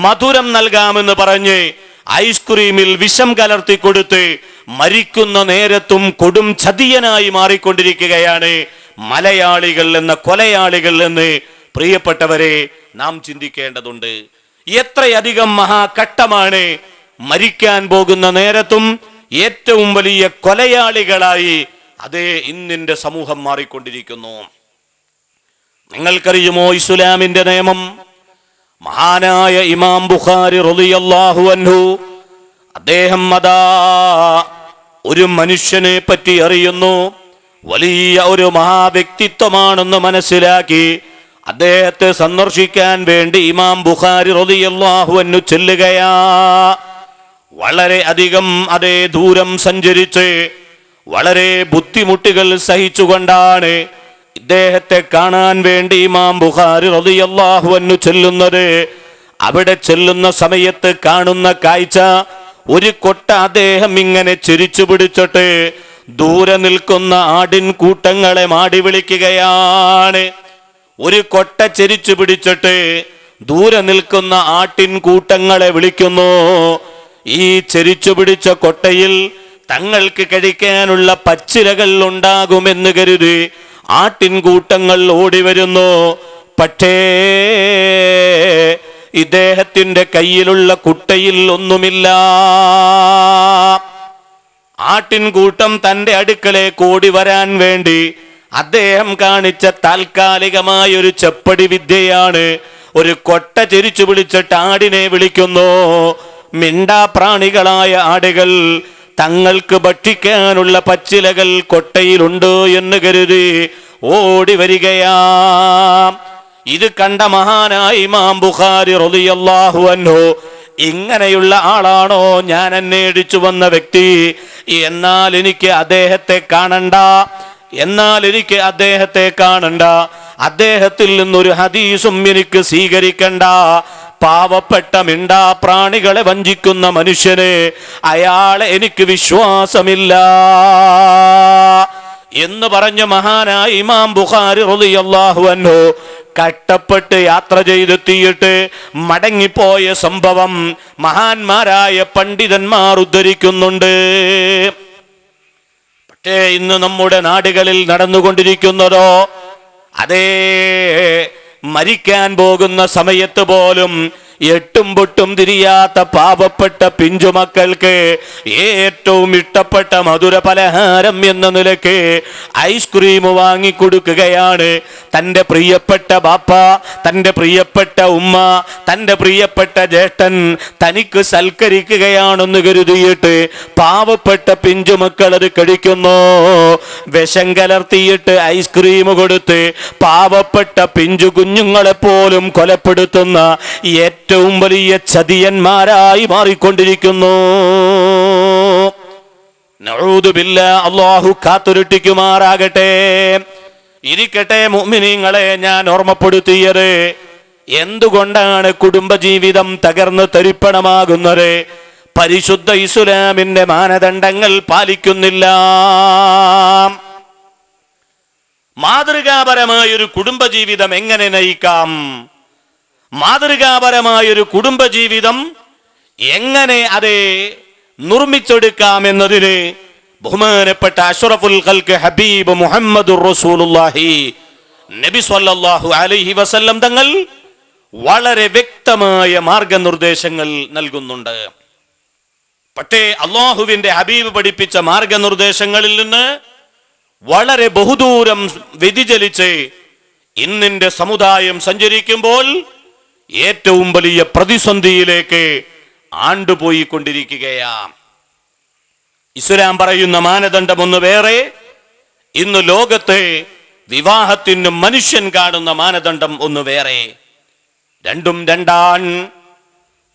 Speaker 1: മധുരം നൽകാമെന്ന് പറഞ്ഞ് ഐസ്ക്രീമിൽ വിഷം കലർത്തി കൊടുത്ത് മരിക്കുന്ന നേരത്തും കൊടും ചതിയനായി മാറിക്കൊണ്ടിരിക്കുകയാണ് മലയാളികൾ എന്ന കൊലയാളികൾ എന്ന് പ്രിയപ്പെട്ടവരെ നാം ചിന്തിക്കേണ്ടതുണ്ട്. എത്രയധികം മഹാകട്ടമാണ് മരിക്കാൻ പോകുന്ന നേരത്തും ഏറ്റവും വലിയ കൊലയാളികളായി അതേ ഇന്നിന്റെ സമൂഹം മാറിക്കൊണ്ടിരിക്കുന്നു. നിങ്ങൾക്കറിയുമോ ഇസ്ലാമിന്റെ നിയമം? മഹാനായ ഇമാം ബുഖാരി റളിയല്ലാഹു അൻഹു അദ്ദേഹം അതാ ഒരു മനുഷ്യനെ പറ്റി അറിയുന്നു, വലിയ ഒരു മഹാവ്യക്തിത്വമാണെന്ന് മനസ്സിലാക്കി അദ്ദേഹത്തെ സന്ദർശിക്കാൻ വേണ്ടി ഇമാം ബുഖാരി റളിയല്ലാഹു അൻഹു ചെല്ലുകയാ. വളരെ അധികം അതേ ദൂരം സഞ്ചരിച്ച് വളരെ ബുദ്ധിമുട്ടുകൾ സഹിച്ചുകൊണ്ടാണ് ഇദ്ദേഹത്തെ കാണാൻ വേണ്ടി ഇമാം ബുഖാരി റളിയല്ലാഹു അൻഹു ചെല്ലുന്നത്. അവിടെ ചെല്ലുന്ന സമയത്ത് കാണുന്ന കാഴ്ച, ഒരു കൊട്ട അദ്ദേഹം ഇങ്ങനെ ചിരിച്ചു പിടിച്ചിട്ട് ദൂരെ നിൽക്കുന്ന ആടിൻ കൂട്ടങ്ങളെ മാടി വിളിക്കുകയാണ്. ഒരു കൊട്ട ചിരിച്ചു പിടിച്ചിട്ട് ദൂരെ നിൽക്കുന്ന ആട്ടിൻ കൂട്ടങ്ങളെ വിളിക്കുന്നു. ഈ ചിരിച്ചു പിടിച്ച കൊട്ടയിൽ തങ്ങൾക്ക് കഴിക്കാനുള്ള പച്ചിലകൾ ഉണ്ടാകുമെന്ന് കരുതി ആട്ടിൻകൂട്ടങ്ങൾ ഓടി വരുന്നു. പക്ഷേ ഇദ്ദേഹത്തിന്റെ കയ്യിലുള്ള കുട്ടയിൽ ഒന്നുമില്ല. ആട്ടിൻകൂട്ടം തന്റെ അടുക്കലേക്ക് ഓടി വരാൻ വേണ്ടി അദ്ദേഹം കാണിച്ച താൽക്കാലികമായ ഒരു ചെപ്പടി വിദ്യയാണ്. ഒരു കൊട്ട ചിരിച്ചു വിളിച്ചിട്ട് ആടിനെ വിളിക്കുന്നു. മിണ്ടാപ്രാണികളായ ആടുകൾ തങ്ങൾക്ക് ഭക്ഷിക്കാനുള്ള പച്ചിലകൾ കൊട്ടയിലുണ്ട് എന്ന് കരുതി ഓടി വരികയാ. ഇത് കണ്ട മഹാനായ ഇമാം ബുഖാരി റളിയല്ലാഹു അൻഹു, ഇങ്ങനെയുള്ള ആളാണോ ഞാൻ അന്വേഷിച്ചു വന്ന വ്യക്തി? എന്നാൽ എനിക്ക് അദ്ദേഹത്തെ കാണണ്ട, അദ്ദേഹത്തിൽ നിന്നൊരു ഹദീസും എനിക്ക് സ്വീകരിക്കണ്ട. പാവപ്പെട്ട മിണ്ടാപ്രാണികളെ വഞ്ചിക്കുന്ന മനുഷ്യനെ, അയാളെ എനിക്ക് വിശ്വാസമില്ല എന്ന് പറഞ്ഞ മഹാനായ ഇമാം ബുഖാരി റളിയല്ലാഹു അൻഹു കഷ്ടപ്പെട്ട് യാത്ര ചെയ്തെത്തിയിട്ട് മടങ്ങിപ്പോയ സംഭവം മഹാന്മാരായ പണ്ഡിതന്മാർ ഉദ്ധരിക്കുന്നുണ്ട്. പക്ഷേ ഇന്ന് നമ്മുടെ നാടുകളിൽ നടന്നുകൊണ്ടിരിക്കുന്നതോ, അതേ മരിക്കാൻ പോകുന്ന സമയത്ത് പോലും എട്ടും പൊട്ടും തിരിയാത്ത പാവപ്പെട്ട പിഞ്ചുമക്കൾക്ക് ഏറ്റവും ഇഷ്ടപ്പെട്ട മധുര പലഹാരം എന്ന നിലയ്ക്ക് ഐസ്ക്രീം വാങ്ങിക്കൊടുക്കുകയാണ്. തൻ്റെ പ്രിയപ്പെട്ട ബാപ്പ, തൻ്റെ പ്രിയപ്പെട്ട ഉമ്മ, തൻ്റെ പ്രിയപ്പെട്ട ജ്യേഷ്ഠൻ തനിക്ക് സൽക്കരിക്കുകയാണെന്ന് കരുതിയിട്ട് പാവപ്പെട്ട പിഞ്ചുമക്കൾ അത് കഴിക്കുന്നു. വിഷം കലർത്തിയിട്ട് ഐസ്ക്രീം കൊടുത്ത് പാവപ്പെട്ട പിഞ്ചു കുഞ്ഞുങ്ങളെപ്പോലും കൊലപ്പെടുത്തുന്ന ഏറ്റവും വലിയ ചതിയന്മാരായി മാറിക്കൊണ്ടിരിക്കുന്നു. നഊദു ബില്ലാഹ്, അല്ലാഹു കാത്തുരക്ഷിക്കുമാറാകട്ടെ. ഇരിക്കട്ടെ മുഅ്മിനീങ്ങളെ, ഞാൻ ഓർമ്മപ്പെടുത്തിയത് എന്തുകൊണ്ടാണ് കുടുംബജീവിതം തകർന്ന് തരിപ്പണമാകുന്നത്? പരിശുദ്ധ ഇസ്ലാമിന്റെ മാനദണ്ഡങ്ങൾ പാലിക്കുന്നില്ല. മാതൃകാപരമായൊരു കുടുംബജീവിതം എങ്ങനെ നയിക്കാം? മാതൃകാപരമായൊരു കുടുംബജീവിതം എങ്ങനെ അത് നിർമ്മിച്ചെടുക്കാം എന്നതിന് ബഹുമാനപ്പെട്ട അഷ്റഫുൽ ഖൽഖ് ഹബീബ് മുഹമ്മദുർ റസൂലുള്ളാഹി നബി സ്വല്ലല്ലാഹു അലൈഹി വസല്ലം തങ്ങൾ വളരെ വ്യക്തമായ മാർഗനിർദ്ദേശങ്ങൾ നൽകുന്നുണ്ട്. പക്ഷേ അള്ളാഹുവിന്റെ ഹബീബ് പഠിപ്പിച്ച മാർഗനിർദ്ദേശങ്ങളിൽ നിന്ന് വളരെ ബഹുദൂരം വ്യതിചലിച്ച് ഇന്നിന്റെ സമുദായം സഞ്ചരിക്കുമ്പോൾ ഏറ്റവും വലിയ പ്രതിസന്ധിയിലേക്ക് ആണ്ടുപോയിക്കൊണ്ടിരിക്കുകയാണ്. ഇസ്ലാം പറയുന്ന മാനദണ്ഡം ഒന്ന് വേറെ, ഇന്ന് ലോകത്തെ വിവാഹത്തിന് മനുഷ്യൻ കാണുന്ന മാനദണ്ഡം ഒന്ന് വേറെ. രണ്ടും രണ്ടാണ്.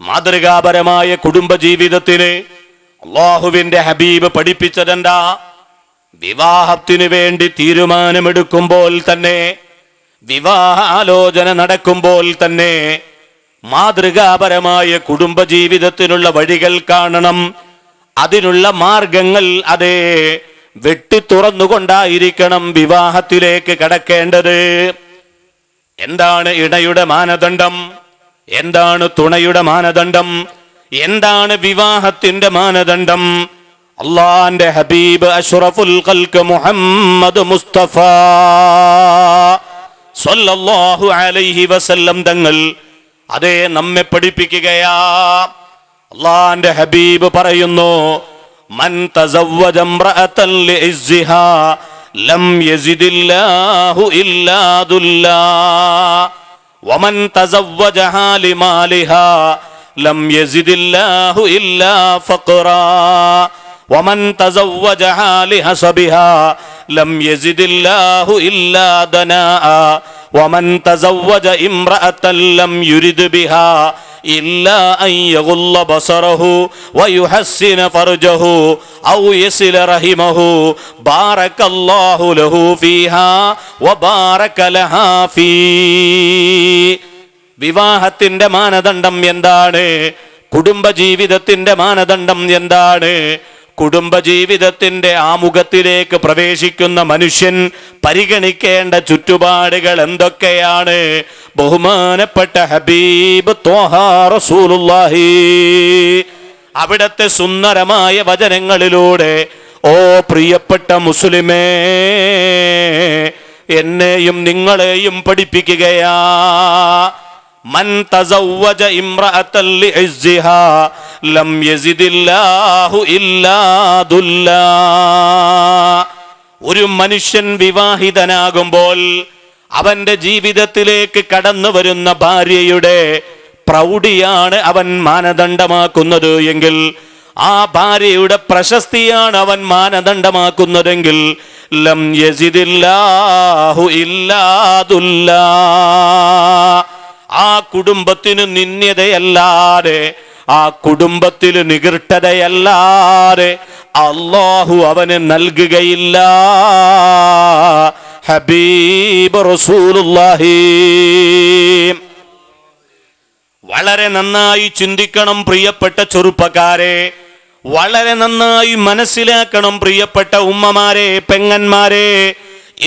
Speaker 1: മാതൃകാപരമായ കുടുംബജീവിതത്തിന് അള്ളാഹുവിന്റെ ഹബീബ് പഠിപ്പിച്ചതെന്താ? വിവാഹത്തിനു വേണ്ടി തീരുമാനമെടുക്കുമ്പോൾ തന്നെ, വിവാഹ ആലോചന നടക്കുമ്പോൾ തന്നെ മാതൃകാപരമായ കുടുംബജീവിതത്തിനുള്ള വഴികൾ കാണണം. അതിനുള്ള മാർഗങ്ങൾ അതേ വെട്ടിത്തുറന്നുകൊണ്ടായിരിക്കണം വിവാഹത്തിലേക്ക് കടക്കേണ്ടത്. എന്താണ് ഇണയുടെ മാനദണ്ഡം? എന്താണ് തുണയുടെ മാനദണ്ഡം? എന്താണ് വിവാഹത്തിന്റെ മാനദണ്ഡം? അള്ളാന്റെ ഹബീബ് അഷ്റഫുൽ ഖൽഖ് മുഹമ്മദ് മുസ്തഫ സ്വല്ലല്ലാഹു അലൈഹി വസല്ലം തങ്ങൾ അതേ നമ്മെ പഠിപ്പിക്കുകയാ. അള്ളാന്റെ ഹബീബ് പറയുന്നു, മൻ തസവ്വജ ഇംറഅതൻ ലിഇസ്സിഹാ ലം യസിദില്ലാഹു ഇല്ലാ ദുല്ലാ വമൻ തസവ്വജഹാ ലിമാലിഹാ ലം യസിദില്ലാഹു ഇല്ലാ ഫഖറാ വമൻ തസവ്വജഹാ ലിഹസബിഹാ ലം യസിദില്ലാഹു ഇല്ലാ ദനാഅ വമൻ തസവ്വജ ഇംറഅതൻ ലം യുരിദ് ബിഹാ ഇല്ലാ അൻ യഗുല്ല ബസറഹു വയുഹസ്സിന ഫർജഹു ഔ യസില റഹിമഹു ബാറകല്ലാഹു ലഹു ഫീഹാ വബാറക ലഹാ ഫീ. വിവാഹത്തിന്റെ മാനദണ്ഡം എന്താണ്? കുടുംബജീവിതത്തിന്റെ മാനദണ്ഡം എന്താണ്? കുടുംബജീവിതത്തിന്റെ ആമുഖത്തിലേക്ക് പ്രവേശിക്കുന്ന മനുഷ്യൻ പരിഗണിക്കേണ്ട ചുറ്റുപാടുകൾ എന്തൊക്കെയാണ്? ബഹുമാനപ്പെട്ട ഹബീബ് ത്വഹ റസൂലുള്ളാഹി അവിടത്തെ സുന്ദരമായ വചനങ്ങളിലൂടെ, ഓ പ്രിയപ്പെട്ട മുസ്ലിമേ, എന്നെയും നിങ്ങളെയും പഠിപ്പിക്കുകയാ. മൻ തസവ്വജ ഇംറഅതൻ ലിഇസ്സിഹാ ലം യസിദില്ലാഹു ഇല്ലാ ദുല്ലാ. ഒരു മനുഷ്യൻ വിവാഹിതനാകുമ്പോൾ അവന്റെ ജീവിതത്തിലേക്ക് കടന്നു വരുന്ന ഭാര്യയുടെ പ്രൗഢിയാണ് അവൻ മാനദണ്ഡമാക്കുന്നത് എങ്കിൽ, ആ ഭാര്യയുടെ പ്രശസ്തിയാണ് അവൻ മാനദണ്ഡമാക്കുന്നതെങ്കിൽ, ലം യസിദില്ലാഹു ഇല്ലാ ദുല്ലാ. ആ കുടുംബത്തിന് നിന്ദ്യതയല്ലാതെ, ആ കുടുംബത്തിൽ നികൃഷ്ടതയല്ലാതെ അല്ലാഹു അവന് നൽകുകയില്ല. ഹബീബ് റസൂലുള്ളാഹി. വളരെ നന്നായി ചിന്തിക്കണം പ്രിയപ്പെട്ട ചെറുപ്പക്കാരെ, വളരെ നന്നായി മനസ്സിലാക്കണം പ്രിയപ്പെട്ട ഉമ്മമാരെ, പെങ്ങന്മാരെ.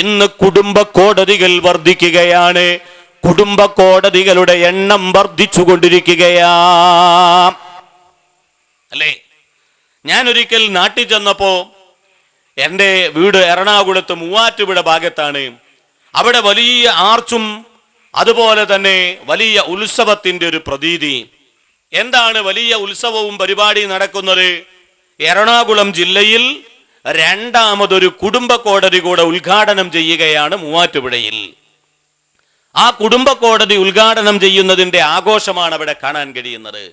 Speaker 1: ഇന്ന് കുടുംബ കോടതികൾ വർദ്ധിക്കുകയാണ്. കുടുംബ കോടതികളുടെ എണ്ണം വർദ്ധിച്ചുകൊണ്ടിരിക്കുകയാ, അല്ലേ? ഞാൻ ഒരിക്കൽ നാട്ടിൽ ചെന്നപ്പോ, എൻ്റെ വീട് എറണാകുളത്ത് മൂവാറ്റുപുഴ ഭാഗത്താണ്. അവിടെ വലിയ ആർച്ചും അതുപോലെ തന്നെ വലിയ ഉത്സവത്തിന്റെ ഒരു പ്രതീതി. എന്താണ് വലിയ ഉത്സവവും പരിപാടി നടക്കുന്നത്? എറണാകുളം ജില്ലയിൽ രണ്ടാമതൊരു കുടുംബ കോടതി കൂടെ ഉദ്ഘാടനം ചെയ്യുകയാണ് മൂവാറ്റുപുഴയിൽ. ആ കുടുംബ കോടതി ഉദ്ഘാടനം ചെയ്യുന്നതിന്റെ ആഘോഷമാണ് അവിടെ കാണാൻ കഴിയുന്നത്.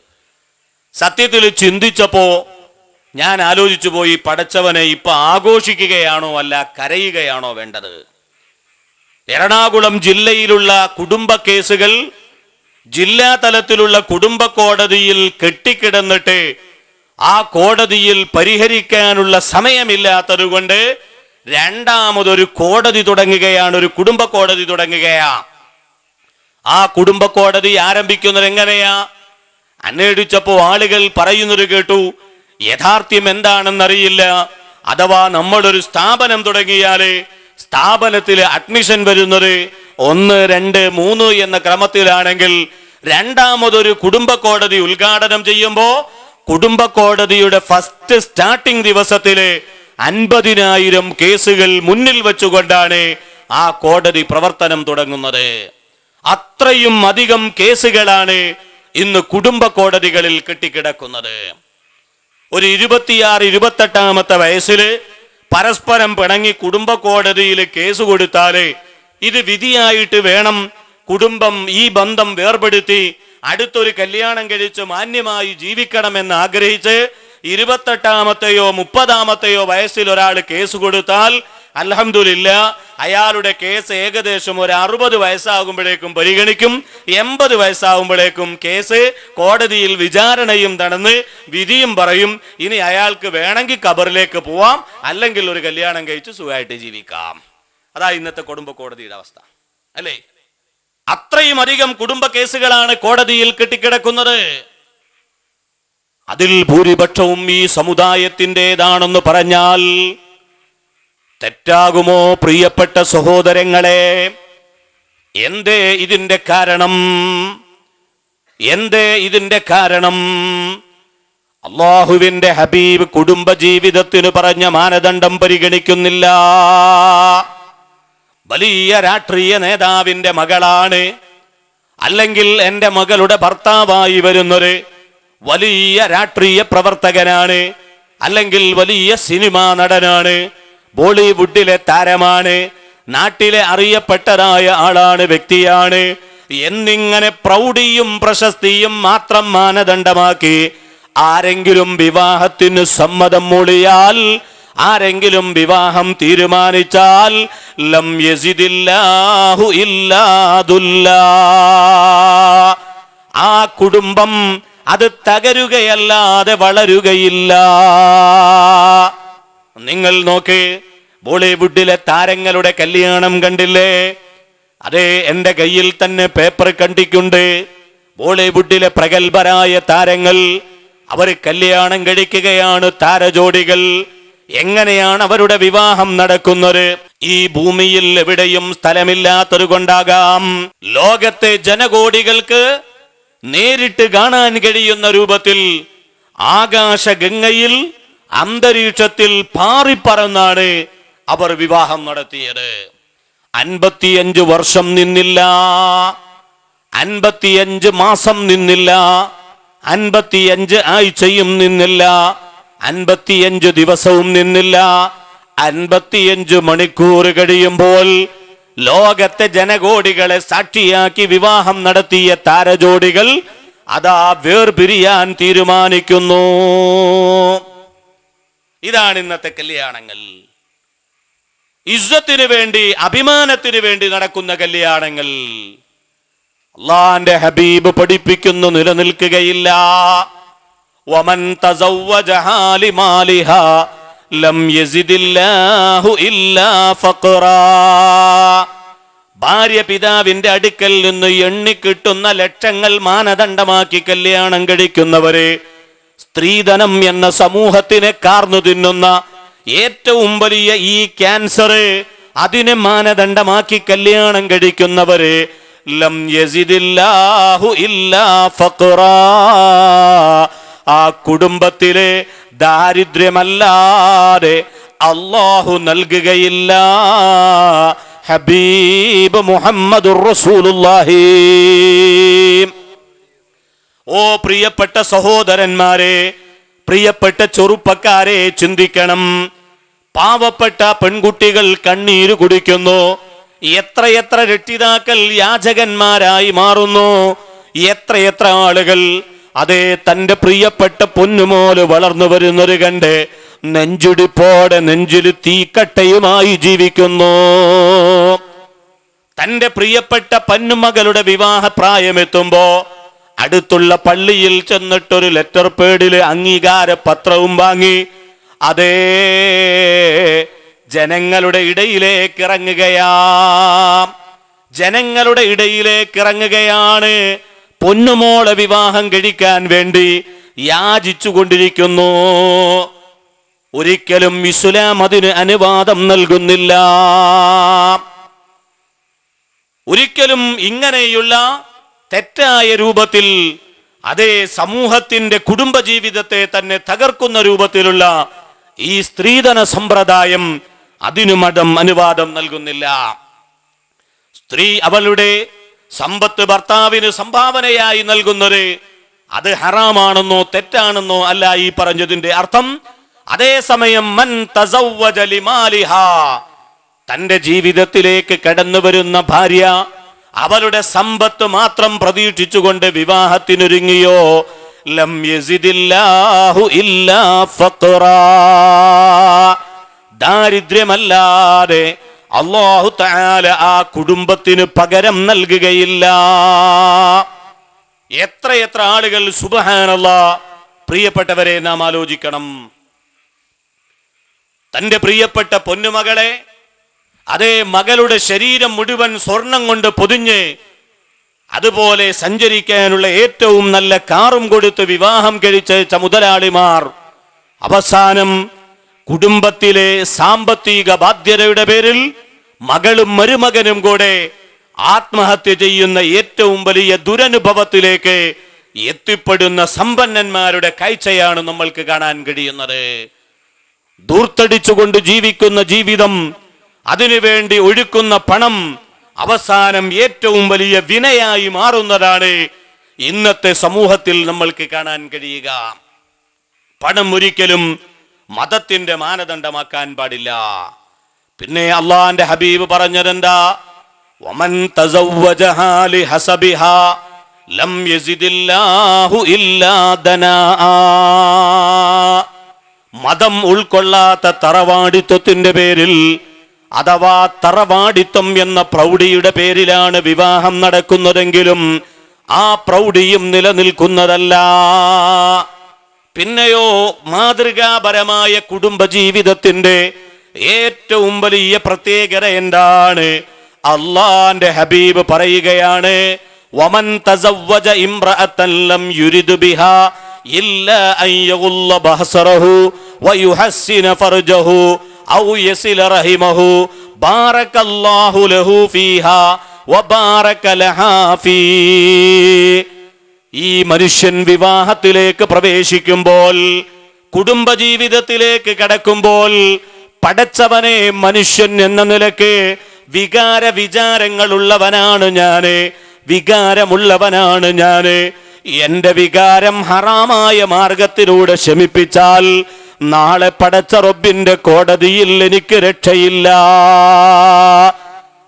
Speaker 1: സത്യത്തിൽ ചിന്തിച്ചപ്പോ ഞാൻ ആലോചിച്ചു പോയി, പടച്ചവനെ, ഇപ്പൊ ആഘോഷിക്കുകയാണോ അല്ല കരയുകയാണോ വേണ്ടത്? എറണാകുളം ജില്ലയിലുള്ള കുടുംബ കേസുകൾ ജില്ലാ തലത്തിലുള്ള കുടുംബ കോടതിയിൽ കെട്ടിക്കിടന്നിട്ട് ആ കോടതിയിൽ പരിഹരിക്കാനുള്ള സമയമില്ലാത്തതുകൊണ്ട് രണ്ടാമതൊരു കോടതി തുടങ്ങുകയാണ്, ഒരു കുടുംബ കോടതി തുടങ്ങുകയാണ്. ആ കുടുംബ കോടതി ആരംഭിക്കുന്നത് എങ്ങനെയാ? അന്വേഷിച്ചപ്പോ ആളുകൾ പറയുന്നത് കേട്ടു, യഥാർത്ഥ്യം എന്താണെന്നറിയില്ല. അഥവാ നമ്മളൊരു സ്ഥാപനം തുടങ്ങിയാല് സ്ഥാപനത്തിൽ അഡ്മിഷൻ വരുന്നത് 1, 2, 3 എന്ന ക്രമത്തിലാണെങ്കിൽ രണ്ടാമതൊരു കുടുംബ കോടതി ഉദ്ഘാടനം ചെയ്യുമ്പോ കുടുംബ കോടതിയുടെ ഫസ്റ്റ് സ്റ്റാർട്ടിംഗ് ദിവസത്തില് 50,000 കേസുകൾ മുന്നിൽ വെച്ചുകൊണ്ടാണ് ആ കോടതി പ്രവർത്തനം തുടങ്ങുന്നത്. അത്രയും അധികം കേസുകളാണ് ഇന്ന് കുടുംബ കോടതികളിൽ കെട്ടിക്കിടക്കുന്നത്. ഒരു 26-28 വയസ്സിൽ പരസ്പരം പിണങ്ങി കുടുംബ കോടതിയിൽ കേസ് കൊടുത്താല് ഇത് വിധിയായിട്ട് വേണം കുടുംബം ഈ ബന്ധം വേർപെടുത്തി അടുത്തൊരു കല്യാണം കഴിച്ച് മാന്യമായി ജീവിക്കണമെന്ന് ആഗ്രഹിച്ച് 28-ാമത്തെയോ 30-ാമത്തെയോ വയസ്സിൽ ഒരാൾ കേസ് കൊടുത്താൽ അൽഹംദുലില്ലാ അയാളുടെ കേസ് ഏകദേശം ഒരു 60 വയസ്സാകുമ്പോഴേക്കും പരിഗണിക്കും. 80 വയസ്സാകുമ്പോഴേക്കും കേസ് കോടതിയിൽ വിചാരണയും നടന്ന് വിധിയും പറയും. ഇനി അയാൾക്ക് വേണമെങ്കിൽ ഖബറിലേക്ക് പോവാം, അല്ലെങ്കിൽ ഒരു കല്യാണം കഴിച്ച് സുഖമായിട്ട് ജീവിക്കാം. അതാ ഇന്നത്തെ കുടുംബ കോടതിയുടെ അവസ്ഥ അല്ലേ? അത്രയും അധികം കുടുംബ കേസുകളാണ് കോടതിയിൽ കെട്ടിക്കിടക്കുന്നത്. അതിൽ ഭൂരിപക്ഷവും ഈ സമുദായത്തിൻ്റെതാണെന്ന് പറഞ്ഞാൽ തെറ്റാകുമോ പ്രിയപ്പെട്ട സഹോദരങ്ങളെ? എന്തേ ഇതിന്റെ കാരണം? എന്തേ ഇതിന്റെ കാരണം? അല്ലാഹുവിന്റെ ഹബീബ് കുടുംബ ജീവിതത്തിന് പറഞ്ഞ മാനദണ്ഡം പരിഗണിക്കുന്നില്ല. വലിയ രാഷ്ട്രീയ നേതാവിന്റെ മകളാണ്, അല്ലെങ്കിൽ എൻ്റെ മകളുടെ ഭർത്താവായി വരുന്നൊരു വലിയ രാഷ്ട്രീയ പ്രവർത്തകനാണ്, അല്ലെങ്കിൽ വലിയ സിനിമാ നടനാണ്, ബോളിവുഡിലെ താരമാണ്, നാട്ടിലെ അറിയപ്പെട്ടതായ ആളാണ്, വ്യക്തിയാണ് എന്നിങ്ങനെ പ്രൗഢിയും പ്രശസ്തിയും മാത്രം മാനദണ്ഡമാക്കി ആരെങ്കിലും വിവാഹത്തിന് സമ്മതം മൂളിയാൽ, ആരെങ്കിലും വിവാഹം തീരുമാനിച്ചാൽ ലം യസിദില്ലാഹു ഇല്ലാ ദുല്ലാ, ആ കുടുംബം അത് തകരുകയല്ലാതെ വളരുകയില്ല. നിങ്ങൾ നോക്ക്, ബോളിവുഡിലെ താരങ്ങളുടെ കല്യാണം കണ്ടില്ലേ? അതെ, എൻ്റെ കയ്യിൽ തന്നെ പേപ്പർ കണ്ടിട്ടുണ്ട്. ബോളിവുഡിലെ പ്രഗത്ഭരായ താരങ്ങൾ അവർ കല്യാണം കഴിക്കുകയാണ്, താരജോഡികൾ. എങ്ങനെയാണ് അവരുടെ വിവാഹം നടക്കുന്നത്? ഈ ഭൂമിയിൽ എവിടെയും സ്ഥലമില്ലാത്തത് കൊണ്ടാകാം, ലോകത്തെ ജനകോടികൾക്ക് നേരിട്ട് കാണാൻ കഴിയുന്ന രൂപത്തിൽ ആകാശഗംഗയിൽ അന്തരീക്ഷത്തിൽ പാറിപ്പറന്നാണ് അവർ വിവാഹം നടത്തിയത്. 55 വർഷം നിന്നില്ല, 55 മാസം നിന്നില്ല, 55 ആഴ്ചയും നിന്നില്ല, 55 ദിവസവും നിന്നില്ല. 55 മണിക്കൂർ കഴിയുമ്പോൾ ലോകത്തെ ജനകോടികളെ സാക്ഷിയാക്കി വിവാഹം നടത്തിയ താരജോഡികൾ അതാ വേർപിരിയാൻ തീരുമാനിക്കുന്നു. ഇതാണ് ഇന്നത്തെ കല്യാണങ്ങൾ. ഇസ്സത്തിന് വേണ്ടി, അഭിമാനത്തിന് വേണ്ടി നടക്കുന്ന കല്യാണങ്ങൾ അല്ലാഹുവിന്റെ ഹബീബ് പഠിപ്പിക്കുന്നു നിലനിൽക്കുകയില്ല. വമൻ തസവ്വജഹാ ലിമാലിഹാ ലം യസിദില്ലാഹു ഇല്ലാ ഫഖറാ. ഭാര്യ പിതാവിന്റെ അടുക്കൽ നിന്ന് എണ്ണിക്കിട്ടുന്ന ലക്ഷങ്ങൾ മാനദണ്ഡമാക്കി കല്യാണം കഴിക്കുന്നവരെ, സ്ത്രീധനം എന്ന സമൂഹത്തിനെ കാർന്നു തിന്നുന്ന ഏറ്റവും വലിയ ഈ ക്യാൻസർ, അതിനെ മാനദണ്ഡമാക്കി കല്യാണം കഴിക്കുന്നവരെ ലം യസിദില്ലാഹു ഇല്ലാ ഫഖറാ, ആ കുടുംബത്തിലെ ദാരിദ്ര്യമല്ലാതെ അല്ലാഹു നൽകുകയില്ല. ഹബീബ് മുഹമ്മദുർ റസൂലുള്ളാഹി. ഓ പ്രിയപ്പെട്ട സഹോദരന്മാരെ, പ്രിയപ്പെട്ട ചെറുപ്പക്കാരെ, ചിന്തിക്കണം. പാവപ്പെട്ട പെൺകുട്ടികൾ കണ്ണീര് കുടിക്കുന്നു. എത്രയെത്ര രക്ഷിതാക്കൾ യാചകന്മാരായി മാറുന്നു. എത്രയെത്ര ആളുകൾ അതേ തന്റെ പ്രിയപ്പെട്ട പൊന്നുമോല് വളർന്നു വരുന്നത് കണ്ട് നെഞ്ചുടിപ്പോടെ നെഞ്ചിൽ തീക്കട്ടയുമായി ജീവിക്കുന്നു. തന്റെ പ്രിയപ്പെട്ട പൊന്നുമകളുടെ വിവാഹ പ്രായമെത്തുമ്പോ അടുത്തുള്ള പള്ളിയിൽ ചെന്നിട്ടൊരു ലെറ്റർ പേഡില് അംഗീകാര പത്രവും വാങ്ങി അതേ ജനങ്ങളുടെ ഇടയിലേക്ക് ഇറങ്ങുകയാണ്. പൊന്നുമോളെ വിവാഹം കഴിക്കാൻ വേണ്ടി യാചിച്ചു കൊണ്ടിരിക്കുന്നു. ഒരിക്കലും ഇസ്ലാം അതിന് അനുവാദം നൽകുന്നില്ല. ഒരിക്കലും ഇങ്ങനെയുള്ള തെറ്റായ രൂപത്തിൽ അതേ സമൂഹത്തിന്റെ കുടുംബജീവിതത്തെ തന്നെ തകർക്കുന്ന രൂപത്തിലുള്ള ഈ സ്ത്രീധന സമ്പ്രദായം അതിനു മതം അനുവാദം നൽകുന്നില്ല. സ്ത്രീ അവളുടെ സമ്പത്ത് ഭർത്താവിന് സംഭാവനയായി നൽകുന്നത് അത് ഹറാമാണെന്നോ തെറ്റാണെന്നോ അല്ല ഈ പറഞ്ഞതിന്റെ അർത്ഥം. അതേസമയം മൻ തസവ്വജ ലിമാലിഹാ, തന്റെ ജീവിതത്തിലേക്ക് കടന്നു വരുന്ന ഭാര്യ അവളുടെ സമ്പത്ത് മാത്രം പ്രതീക്ഷിച്ചുകൊണ്ട് വിവാഹത്തിനൊരുങ്ങിയോ ലം യസിദില്ലാഹു ഇല്ലാ ഫഖറാ, ദാരിദ്ര്യമല്ലാതെ അല്ലാഹു തആല ആ കുടുംബത്തിന് പകരം നൽകുകയില്ല. എത്ര ആളുകൾ സുബ്ഹാനല്ലാഹ്, പ്രിയപ്പെട്ടവരെ നാം ആലോചിക്കണം. തന്റെ പ്രിയപ്പെട്ട പൊന്നുമകളെ അതേ മകളുടെ ശരീരം മുഴുവൻ സ്വർണം കൊണ്ട് പൊതിഞ്ഞ് അതുപോലെ സഞ്ചരിക്കാനുള്ള ഏറ്റവും നല്ല കാറും കൊടുത്ത് വിവാഹം കഴിച്ച മുതലാളിമാർ അവസാനം കുടുംബത്തിലെ സാമ്പത്തിക ബാധ്യതയുടെ പേരിൽ മകളും മരുമകനും കൂടെ ആത്മഹത്യ ചെയ്യുന്ന ഏറ്റവും വലിയ ദുരനുഭവത്തിലേക്ക് എത്തിപ്പെടുന്ന സമ്പന്നന്മാരുടെ കാഴ്ചയാണ് നമ്മൾക്ക് കാണാൻ കഴിയുന്നത്. ദൂർത്തടിച്ചുകൊണ്ട് ജീവിക്കുന്ന ജീവിതം, അതിനുവേണ്ടി ഒഴുക്കുന്ന പണം അവസാനം ഏറ്റവും വലിയ വിനയായി മാറുന്നതാണ് ഇന്നത്തെ സമൂഹത്തിൽ നമ്മൾക്ക് കാണാൻ കഴിയുക. പണം ഒരിക്കലും മതത്തിന്റെ മാനദണ്ഡമാക്കാൻ പാടില്ല. പിന്നെ അള്ളാന്റെ ഹബീബ് പറഞ്ഞതെന്താ? വമൻ തസവ്വജഹാ ലിഹസബിഹാ ലം യസിദില്ലാഹു ഇല്ലാ ദനാആ. മതം ഉൾക്കൊള്ളാത്ത തറവാടിത്വത്തിന്റെ പേരിൽ അഥവാ തറവാടിത്വം എന്ന പ്രൗഢിയുടെ പേരിലാണ് വിവാഹം നടക്കുന്നതെങ്കിലും ആ പ്രൗഢിയും നിലനിൽക്കുന്നതല്ല. പിന്നെയോ മാതൃകാപരമായ കുടുംബജീവിതത്തിന്റെ ഏറ്റവും വലിയ പ്രത്യേകത എന്താണ്? അള്ളാന്റെ ഹബീബ് പറയുകയാണ്, വമൻ തസവ്വജ ഇംറഅതൻ ലം യുരിദ് ബിഹാ ഇല്ലാ അൻ യഗുല്ല ബഹസറഹു വയുഹസ്സിന ഫർജഹു ഔ യസില റഹിമഹു ബാറകല്ലാഹു ലഹു ഫീഹാ വബാറക ലഹാ ഫീ. ഈ മനുഷ്യൻ വിവാഹത്തിലേക്ക് പ്രവേശിക്കുമ്പോൾ, കുടുംബജീവിതത്തിലേക്ക് കടക്കുമ്പോൾ പടച്ചവനെ, മനുഷ്യൻ എന്ന നിലക്ക് വിചാരങ്ങളുള്ളവനാണ് ഞാന്, വികാരമുള്ളവനാണ് ഞാന്. എന്റെ വികാരം ഹറാമായ മാർഗത്തിലൂടെ ശമിപ്പിച്ചാൽ നാളെ പടച്ച റബ്ബിന്റെ കോടതിയിൽ എനിക്ക് രക്ഷയില്ല.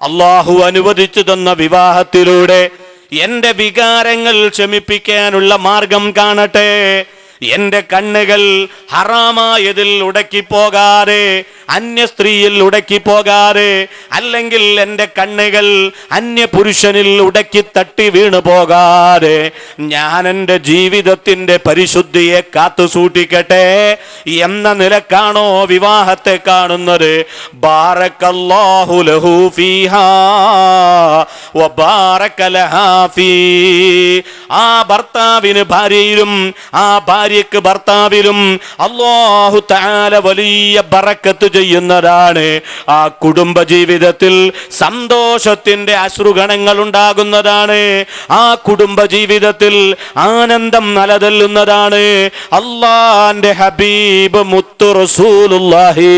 Speaker 1: അള്ളാഹു അനുവദിച്ചു തന്ന വിവാഹത്തിലൂടെ എന്റെ വികാരങ്ങൾ ശമിപ്പിക്കാനുള്ള മാർഗം കാണട്ടെ. എന്റെ കണ്ണുകൾ ഹറാമായതിൽ ഉടക്കിപ്പോകാതെ, അന്യ സ്ത്രീയിൽ ഉടക്കിപ്പോകാതെ, അല്ലെങ്കിൽ എന്റെ കണ്ണുകൾ അന്യ പുരുഷനിൽ ഉടക്കി തട്ടി വീണു പോകാതെ ഞാൻ എൻ്റെ ജീവിതത്തിന്റെ പരിശുദ്ധിയെ കാത്തു സൂക്ഷിക്കട്ടെ എന്ന നിലക്കാണോ വിവാഹത്തെ കാണുന്നത്? ബാറകല്ലാഹു ലഹു ഫീഹാ വബാറക ലഹാ ഫീ. ആ ഭർത്താവിന് ഭാര്യയിലും ആ ഭാര്യക്ക് ഭർത്താവിലും അല്ലാഹു തആല വലിയ ബറക്കത്ത് ചെയ്യുന്നതാണ്. ആ കുടുംബ ജീവിതത്തിൽ സന്തോഷത്തിന്റെ അശ്രുഗണങ്ങൾ ഉണ്ടാകുന്നതാണ്. ആ കുടുംബ ജീവിതത്തിൽ ആനന്ദം നിലനിൽക്കുന്നതാണ്. അല്ലാഹുവിന്റെ ഹബീബ് മുത്തു റസൂലുള്ളാഹി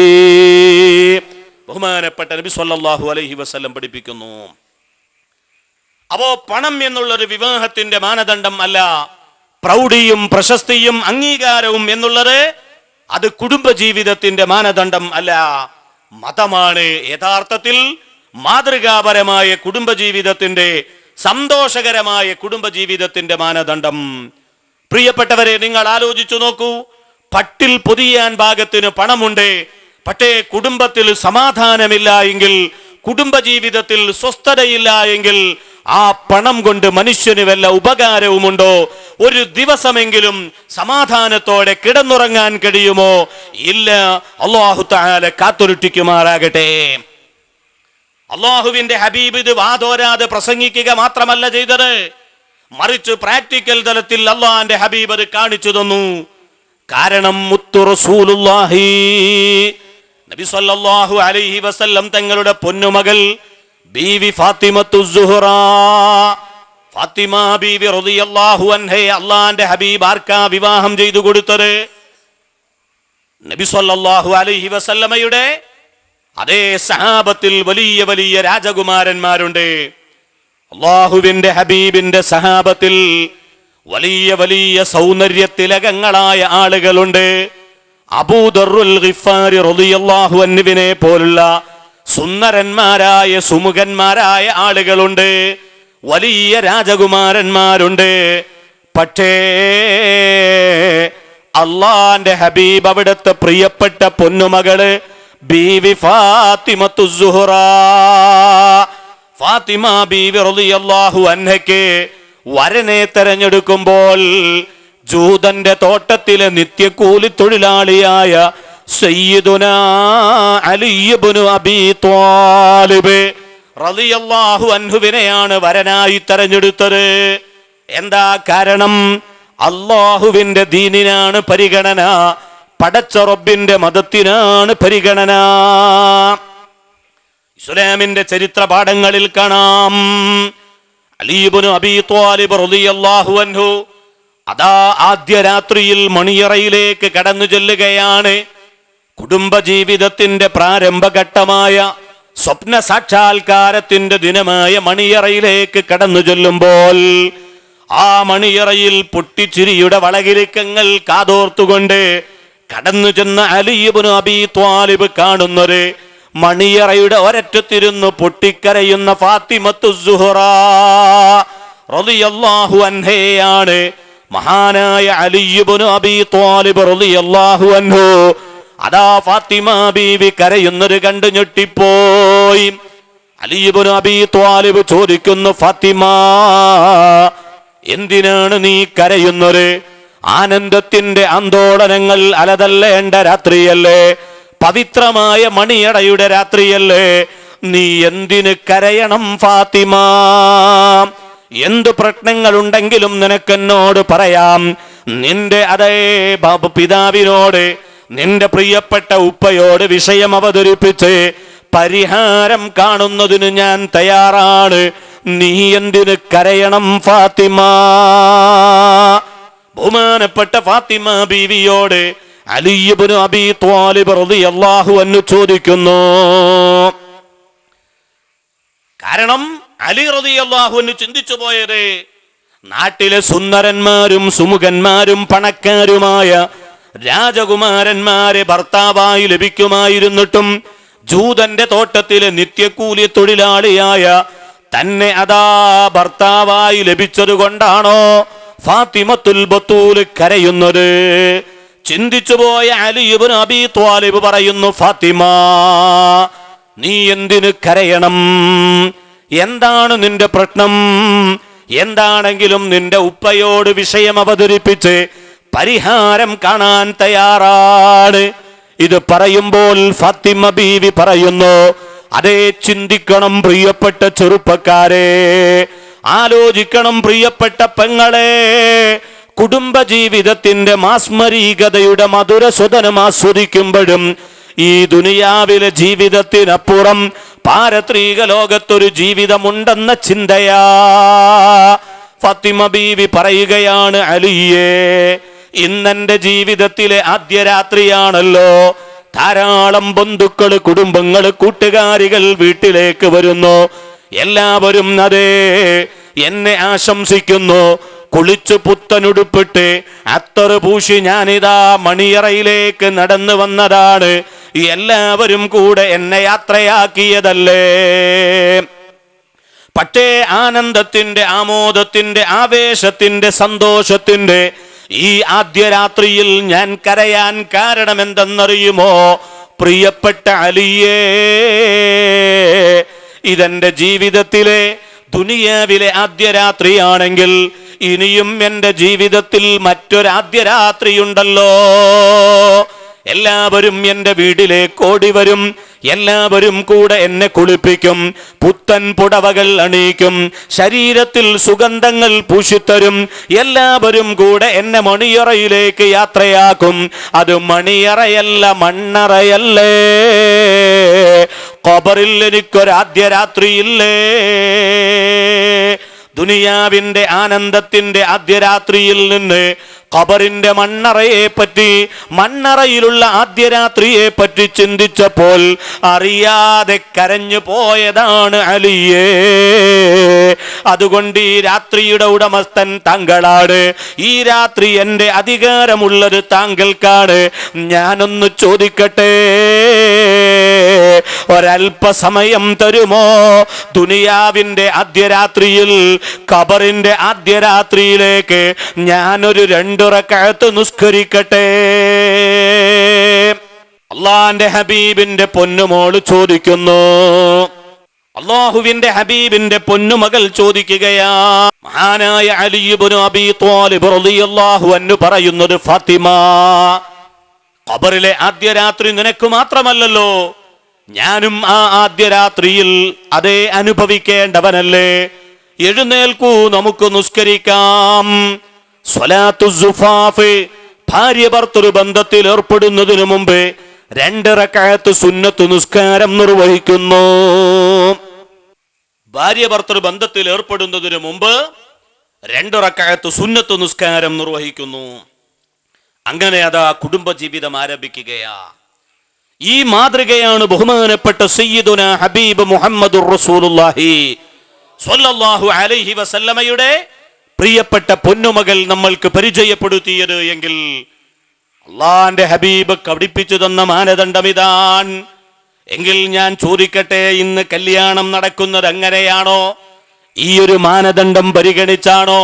Speaker 1: ബഹുമാനപ്പെട്ട നബി സല്ലല്ലാഹു അലൈഹി വസല്ലം പഠിപ്പിക്കുന്നു. അപ്പോ പണം എന്നുള്ളത് വിവാഹത്തിന്റെ മാനദണ്ഡം അല്ല. പ്രൗഢിയും പ്രശസ്തിയും അംഗീകാരവും എന്നുള്ളത് അത് കുടുംബജീവിതത്തിന്റെ മാനദണ്ഡം അല്ല, മതമാണ് യഥാർത്ഥത്തിൽ മാതൃകാപരമായ കുടുംബജീവിതത്തിന്റെ, സന്തോഷകരമായ കുടുംബജീവിതത്തിന്റെ മാനദണ്ഡം. പ്രിയപ്പെട്ടവരെ, നിങ്ങൾ ആലോചിച്ചു നോക്കൂ. പട്ടിൽ പൊതിയാൻ ഭാഗത്തിന് പണമുണ്ട്, പക്ഷേ കുടുംബത്തിൽ സമാധാനമില്ല എങ്കിൽ കുടുംബജീവിതത്തിൽ സ്വസ്ഥതയില്ല എങ്കിൽ ആ പണം കൊണ്ട് മനുഷ്യന് വല്ല ഉപകാരവുമുണ്ടോ? ഒരു ദിവസമെങ്കിലും സമാധാനത്തോടെ കിടന്നുറങ്ങാൻ കഴിയുമോ? ഇല്ല. അല്ലാഹു തആല കാത്തുരക്ഷിക്കുമാറാകട്ടെ. അല്ലാഹുവിന്റെ ഹബീബ് ഇത് വാതോരാതെ പ്രസംഗിക്കുക മാത്രമല്ല ചെയ്തത്, മറിച്ച് പ്രാക്ടിക്കൽ തലത്തിൽ അല്ലാഹുവിന്റെ ഹബീബ് അത് കാണിച്ചു തന്നു. കാരണം മുത്തു റസൂലുള്ളാഹി നബി സല്ലല്ലാഹു അലൈഹി വസല്ലം തങ്ങളുടെ പൊന്നുമകൾ ബീവി ഫാത്തിമത്തു സുഹ്റ, ഫാത്തിമ ബീവി റളിയല്ലാഹു അൻഹയെ അല്ലാഹുവിന്റെ ഹബീബ് ആർക്കാ വിവാഹം ചെയ്തു കൊടുത്തത്? നബി സല്ലല്ലാഹു അലൈഹി വസല്ലമയുടെ അതേ സഹാബത്തിൽ വലിയ വലിയ രാജകുമാരന്മാരുണ്ട്. അല്ലാഹുവിന്റെ ഹബീബിന്റെ സഹാബത്തിൽ വലിയ വലിയ സൗന്ദര്യത്തിലകങ്ങളായ ആളുകളുണ്ട്. അബൂദറുൽ ഗിഫാരി റളിയല്ലാഹു അൻഹുവിനെ പോലുള്ള സുന്ദരന്മാരായ സുമുഖന്മാരായ ആളുകളുണ്ട്. വലിയ രാജകുമാരന്മാരുണ്ട്. പക്ഷേ അല്ലാഹുവിന്റെ ഹബീബ് അവിടുത്തെ പ്രിയപ്പെട്ട പൊന്നുമകള് ബീവി ഫാത്തിമത്തു സുഹ്റ, ഫാത്തിമ ബീവി റളിയല്ലാഹു അൻഹയ്ക്ക് വരനെ തെരഞ്ഞെടുക്കുമ്പോൾ ജൂതന്റെ തോട്ടത്തിലെ നിത്യകൂലി തൊഴിലാളിയായ സയ്യിദുനാ അലി ഇബ്നു അബീ ത്വാലിബ് റളിയല്ലാഹു അൻഹുവിനെയാണ് വരനായി തെരഞ്ഞെടുത്തത്. എന്താ കാരണം? അല്ലാഹുവിന്റെ ദീനിനാണ് പരിഗണന, പടച്ച റബ്ബിന്റെ മതത്തിനാണ് പരിഗണന. ഇസ്ലാമിന്റെ ചരിത്ര പാഠങ്ങളിൽ കാണാം, അലി ഇബ്നു അബീ ത്വാലിബ് റളിയല്ലാഹു അൻഹു അതാ ആദ്യ രാത്രിയിൽ മണിയറയിലേക്ക് കടന്നു ചെല്ലുകയാണ്. കുടുംബജീവിതത്തിന്റെ പ്രാരംഭഘട്ടമായ സ്വപ്ന സാക്ഷാത്കാരത്തിന്റെ ദിനമായ മണിയറയിലേക്ക് കടന്നു ചെല്ലുമ്പോൾ ആ മണിയറയിൽ പൊട്ടിച്ചിരിയുടെ വളകിലുക്കങ്ങൾ കാതോർത്തുകൊണ്ട് കടന്നു ചെന്ന അലി ഇബ്നു അബീ ത്വാലിബ് കാണുന്നത് മണിയറയുടെ ഒരറ്റത്തിരുന്ന് പൊട്ടിക്കരയുന്ന ഫാത്തിമത്തു സുഹ്റ റളിയല്ലാഹു അൻഹയാണ്. മഹാനായ അലി ഇബ്നു അബീ ത്വാലിബ് റളിയല്ലാഹു അൻഹു അതാ ഫാത്തിമ ബീവി കരയുന്നത് കണ്ടു ഞെട്ടിപ്പോയി. അലി ഇബ്നു അബീ ത്വാലിബ് ചോദിക്കുന്നു, ഫാത്തിമ, എന്തിനാണ് നീ കരയുന്നത്? ആനന്ദത്തിന്റെ ആന്തോളനങ്ങൾ അലതല്ലേണ്ട രാത്രിയല്ലേ, പവിത്രമായ മണിയടയുടെ രാത്രിയല്ലേ, നീ എന്തിന് കരയണം ഫാത്തിമ? എന്തു പ്രശ്നങ്ങളുണ്ടെങ്കിലും നിനക്കെന്നോട് പറയാം. നിന്റെ അതേ പിതാവിനോട്, നിന്റെ പ്രിയപ്പെട്ട ഉപ്പയോട് വിഷയം അവതരിപ്പിച്ച് പരിഹാരം കാണുന്നതിന് ഞാൻ തയ്യാറാണ്. നീ എന്തിന് കരയണം ഫാത്തിമ? ബഹുമാനപ്പെട്ട ഫാത്തിമ ബീവിയോട് അലി ഇബ്നു അബീ ത്വാലിബ് റളിയല്ലാഹു അൻഹു ചോദിക്കുന്നു. കാരണം അലി റളിയല്ലാഹു അൻഹു ചിന്തിച്ചു പോയത്, നാട്ടിലെ സുന്ദരന്മാരും സുമുഖന്മാരും പണക്കാരുമായ രാജകുമാരന്മാരെ ഭർത്താവായി ലഭിക്കുമായിരുന്നിട്ടും ജൂതന്റെ തോട്ടത്തിലെ നിത്യകൂലി തൊഴിലാളിയായ തന്നെ അതാ ഭർത്താവായി ലഭിച്ചത് കൊണ്ടാണോ ഫാത്തിമത്തുൽ ബത്തൂൽ കരയുന്നത്? ചിന്തിച്ചുപോയ അലി ഇബ്നു അബീ ത്വാലിബ് പറയുന്നു, ഫാത്തിമ, നീ എന്തിന് കരയണം? എന്താണ് നിന്റെ പ്രശ്നം? എന്താണെങ്കിലും നിന്റെ ഉപ്പയോട് വിഷയം അവതരിപ്പിച്ച് പരിഹാരം കാണാൻ തയ്യാറാണ്. ഇത് പറയുമ്പോൾ ഫാത്തിമ ബീവി പറയുന്നു, അതേ, ചിന്തിക്കണം പ്രിയപ്പെട്ട ചെറുപ്പക്കാരെ, ആലോചിക്കണം പ്രിയപ്പെട്ട പെങ്ങളെ. കുടുംബജീവിതത്തിന്റെ മാസ്മരീകതയുടെ മധുരസുധനം ആസ്വദിക്കുമ്പോഴും ഈ ദുനിയാവിലെ ജീവിതത്തിനപ്പുറം പാരത്രിക ലോകത്തൊരു ജീവിതമുണ്ടെന്ന ചിന്തയാ. ഫാത്തിമ ബീവി പറയുകയാണ്, അലിയേ, ഇന്നെന്റെ ജീവിതത്തിലെ ആദ്യ രാത്രിയാണല്ലോ. ധാരാളം ബന്ധുക്കൾ, കുടുംബങ്ങൾ, കൂട്ടുകാരികൾ വീട്ടിലേക്ക് വരുന്നു. എല്ലാവരും അതേ എന്നെ ആശംസിക്കുന്നു. കുളിച്ചു പുത്തനുടുപ്പിട്ട് അത്തറ് പൂശി ഞാനിതാ മണിയറയിലേക്ക് നടന്നു വന്നതാണ്. എല്ലാവരും കൂടെ എന്നെ യാത്രയാക്കിയതല്ലേ. പക്ഷേ ആനന്ദത്തിന്റെ, ആമോദത്തിന്റെ, ആവേശത്തിന്റെ, സന്തോഷത്തിന്റെ ഈ ആദ്യ രാത്രിയിൽ ഞാൻ കരയാൻ കാരണം എന്തെന്നറിയുമോ? പ്രിയപ്പെട്ട അലിയേ, ഇതെന്റെ ജീവിതത്തിലെ ദുനിയാവിലെ ആദ്യ രാത്രിയാണെങ്കിൽ ഇനിയും എൻ്റെ ജീവിതത്തിൽ മറ്റൊരാദ്യ രാത്രിയുണ്ടല്ലോ. എല്ലാവരും എൻ്റെ വീട്ടിലേക്ക് ഓടി വരും, എല്ലാവരും കൂടെ എന്നെ കുളിപ്പിക്കും, പുത്തൻ പുടവകൾ അണിയിക്കും, ശരീരത്തിൽ സുഗന്ധങ്ങൾ പൂശിത്തരും, എല്ലാവരും കൂടെ എന്നെ മണിയറയിലേക്ക് യാത്രയാക്കും. അത് മണിയറയല്ല, മണ്ണറയല്ലേ. ഖബറിൽ എനിക്കൊരാദ്യ രാത്രിയില്ലേ? ദുനിയാവിന്റെ ആനന്ദത്തിന്റെ ആദ്യ രാത്രിയിൽ നിന്ന് ഖബറിന്റെ മണ്ണറയെ പറ്റി, മണ്ണറയിലുള്ള ആദ്യ രാത്രിയെ പറ്റി ചിന്തിച്ചപ്പോൾ അറിയാതെ കരഞ്ഞു പോയതാണ് അലിയേ. അതുകൊണ്ട് ഈ രാത്രിയുടെ ഉടമസ്ഥൻ താങ്കളാണ്, ഈ രാത്രി എൻ്റെ അധികാരമുള്ളത് താങ്കൾക്കാണ്. ഞാനൊന്ന് ചോദിക്കട്ടെ, ഒരല്പസമയം തരുമോ? ദുനിയാവിന്റെ ആദ്യ രാത്രിയിൽ ഖബറിന്റെ ആദ്യ രാത്രിയിലേക്ക് ഞാനൊരു 2 റക്അത്ത് നിസ്കരിക്കട്ടെ. അള്ളാന്റെ ഹബീബിന്റെ പൊന്നുമോള് ചോദിക്കുന്നു, അള്ളാഹുവിന്റെ ഹബീബിന്റെ പൊന്നുമകൾ ചോദിക്കുകയാ. മഹാനായ അലി ഇബ്നു അബീ ത്വാലിബ് റളിയല്ലാഹു അൻഹു പറയുന്നത്, ഫാത്തിമ, ഖബറിലെ ആദ്യ രാത്രി നിനക്ക് മാത്രമല്ലല്ലോ, ഞാനും ആ ആദ്യ രാത്രിയിൽ അതേ അനുഭവിക്കേണ്ടവനല്ലേ. എഴുന്നേൽക്കൂ, നമുക്ക് നിസ്കരിക്കാം. സ്വലാത്തു സുഫാഫ്, ഭാര്യ ഭർത്തൃ ബന്ധത്തിൽ ഏർപ്പെടുന്നതിനു മുമ്പ് 2 റക്അത്ത് സുന്നത്ത് നിസ്കാരം നിർവഹിക്കുന്നു. ഭാര്യ ഭർത്തൃ ബന്ധത്തിൽ ഏർപ്പെടുന്നതിനു മുമ്പ് 2 റക്അത്ത് സുന്നത്ത് നിസ്കാരം നിർവഹിക്കുന്നു. അങ്ങനെ അതാ കുടുംബജീവിതം ആരംഭിക്കുകയാ. ഈ മാതൃകയാണ് ബഹുമാനപ്പെട്ട സയ്യിദുനാ ഹബീബ് മുഹമ്മദുർ റസൂലുള്ളാഹി സ്വല്ലല്ലാഹു അലൈഹി വസല്ലമയുടെ പ്രിയപ്പെട്ട പൊന്നുമകൾ നമ്മൾക്ക് പരിചയപ്പെടുത്തിയത് എങ്കിൽ അള്ളാന്റെ ഹബീബ് പഠിപ്പിച്ചു തന്ന മാനദണ്ഡം ഇതാണ്. എങ്കിൽ ഞാൻ ചോദിക്കട്ടെ, ഇന്ന് കല്യാണം നടക്കുന്നത് എങ്ങനെയാണോ? ഈ ഒരു മാനദണ്ഡം പരിഗണിച്ചാണോ?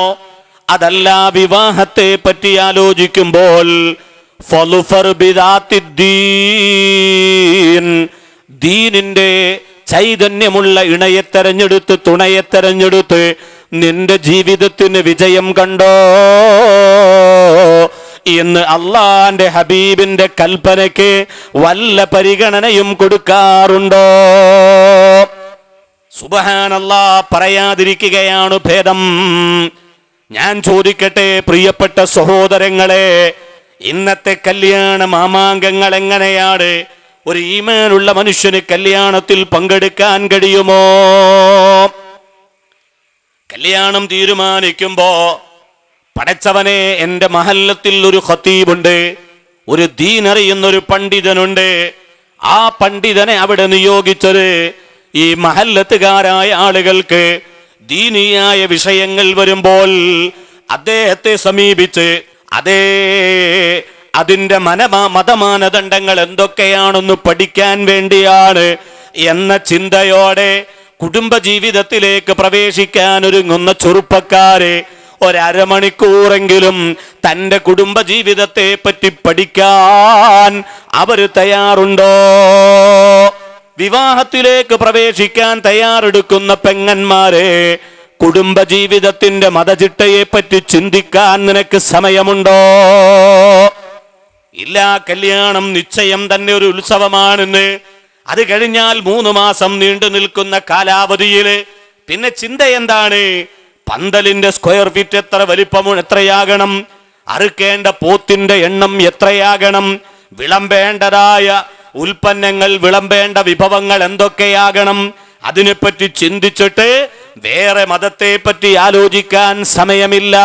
Speaker 1: അതല്ല, വിവാഹത്തെ പറ്റി ആലോചിക്കുമ്പോൾ ദീനിന്റെ ചൈതന്യമുള്ള ഇണയെ തെരഞ്ഞെടുത്ത്, തുണയെ തെരഞ്ഞെടുത്ത് നിന്റെ ജീവിതത്തിന് വിജയം കണ്ടോ എന്ന് അള്ളാന്റെ ഹബീബിന്റെ കൽപ്പനയ്ക്ക് വല്ല പരിഗണനയും കൊടുക്കാറുണ്ടോ? സുബ്ഹാനല്ലാഹ്, പറയാതിരിക്കുകയാണ് ഭേദം. ഞാൻ ചോദിക്കട്ടെ പ്രിയപ്പെട്ട സഹോദരങ്ങളെ, ഇന്നത്തെ കല്യാണ മാമാങ്കങ്ങൾ എങ്ങനെയാണ്? ഒരു ഈമാനുള്ള മനുഷ്യന് കല്യാണത്തിൽ പങ്കെടുക്കാൻ കഴിയുമോ? കല്യാണം തീരുമാനിക്കുമ്പോ, പടച്ചവനെ, എൻ്റെ മഹല്ലത്തിൽ ഒരു ഖതീബുണ്ട്, ഒരു ദീനറിയുന്നൊരു പണ്ഡിതനുണ്ട്, ആ പണ്ഡിതനെ അവിടെ നിയോഗിച്ചത് ഈ മഹല്ലത്തുകാരായ ആളുകൾക്ക് ദീനിയായ വിഷയങ്ങൾ വരുമ്പോൾ അദ്ദേഹത്തെ സമീപിച്ച് അതിന്റെ മതമാനദണ്ഡങ്ങൾ എന്തൊക്കെയാണെന്ന് പഠിക്കാൻ വേണ്ടിയാണ് എന്ന ചിന്തയോടെ കുടുംബജീവിതത്തിലേക്ക് പ്രവേശിക്കാൻ ഒരുങ്ങുന്ന ചെറുപ്പക്കാരെ 1/2 മണിക്കൂറെങ്കിലും തൻ്റെ കുടുംബജീവിതത്തെ പറ്റി പഠിക്കാൻ അവർ തയ്യാറുണ്ടോ? വിവാഹത്തിലേക്ക് പ്രവേശിക്കാൻ തയ്യാറെടുക്കുന്ന പെങ്ങന്മാരെ, കുടുംബജീവിതത്തിന്റെ മതചിട്ടയെ പറ്റി ചിന്തിക്കാൻ നിനക്ക് സമയമുണ്ടോ? ഇല്ല. കല്യാണം നിശ്ചയം തന്നെ ഒരു ഉത്സവമാണെന്ന്, അത് കഴിഞ്ഞാൽ 3 മാസം നീണ്ടു നിൽക്കുന്ന കാലാവധിയില് പിന്നെ ചിന്ത എന്താണ്? പന്തലിന്റെ സ്ക്വയർ ഫീറ്റ് എത്രയാകണം, അറുക്കേണ്ട പോത്തിന്റെ എണ്ണം എത്രയാകണം, വിളമ്പേണ്ടതായ ഉൽപ്പന്നങ്ങൾ, വിളമ്പേണ്ട വിഭവങ്ങൾ എന്തൊക്കെയാകണം, അതിനെപ്പറ്റി ചിന്തിച്ചിട്ട് വേറെ മതത്തെ പറ്റി ആലോചിക്കാൻ സമയമില്ല.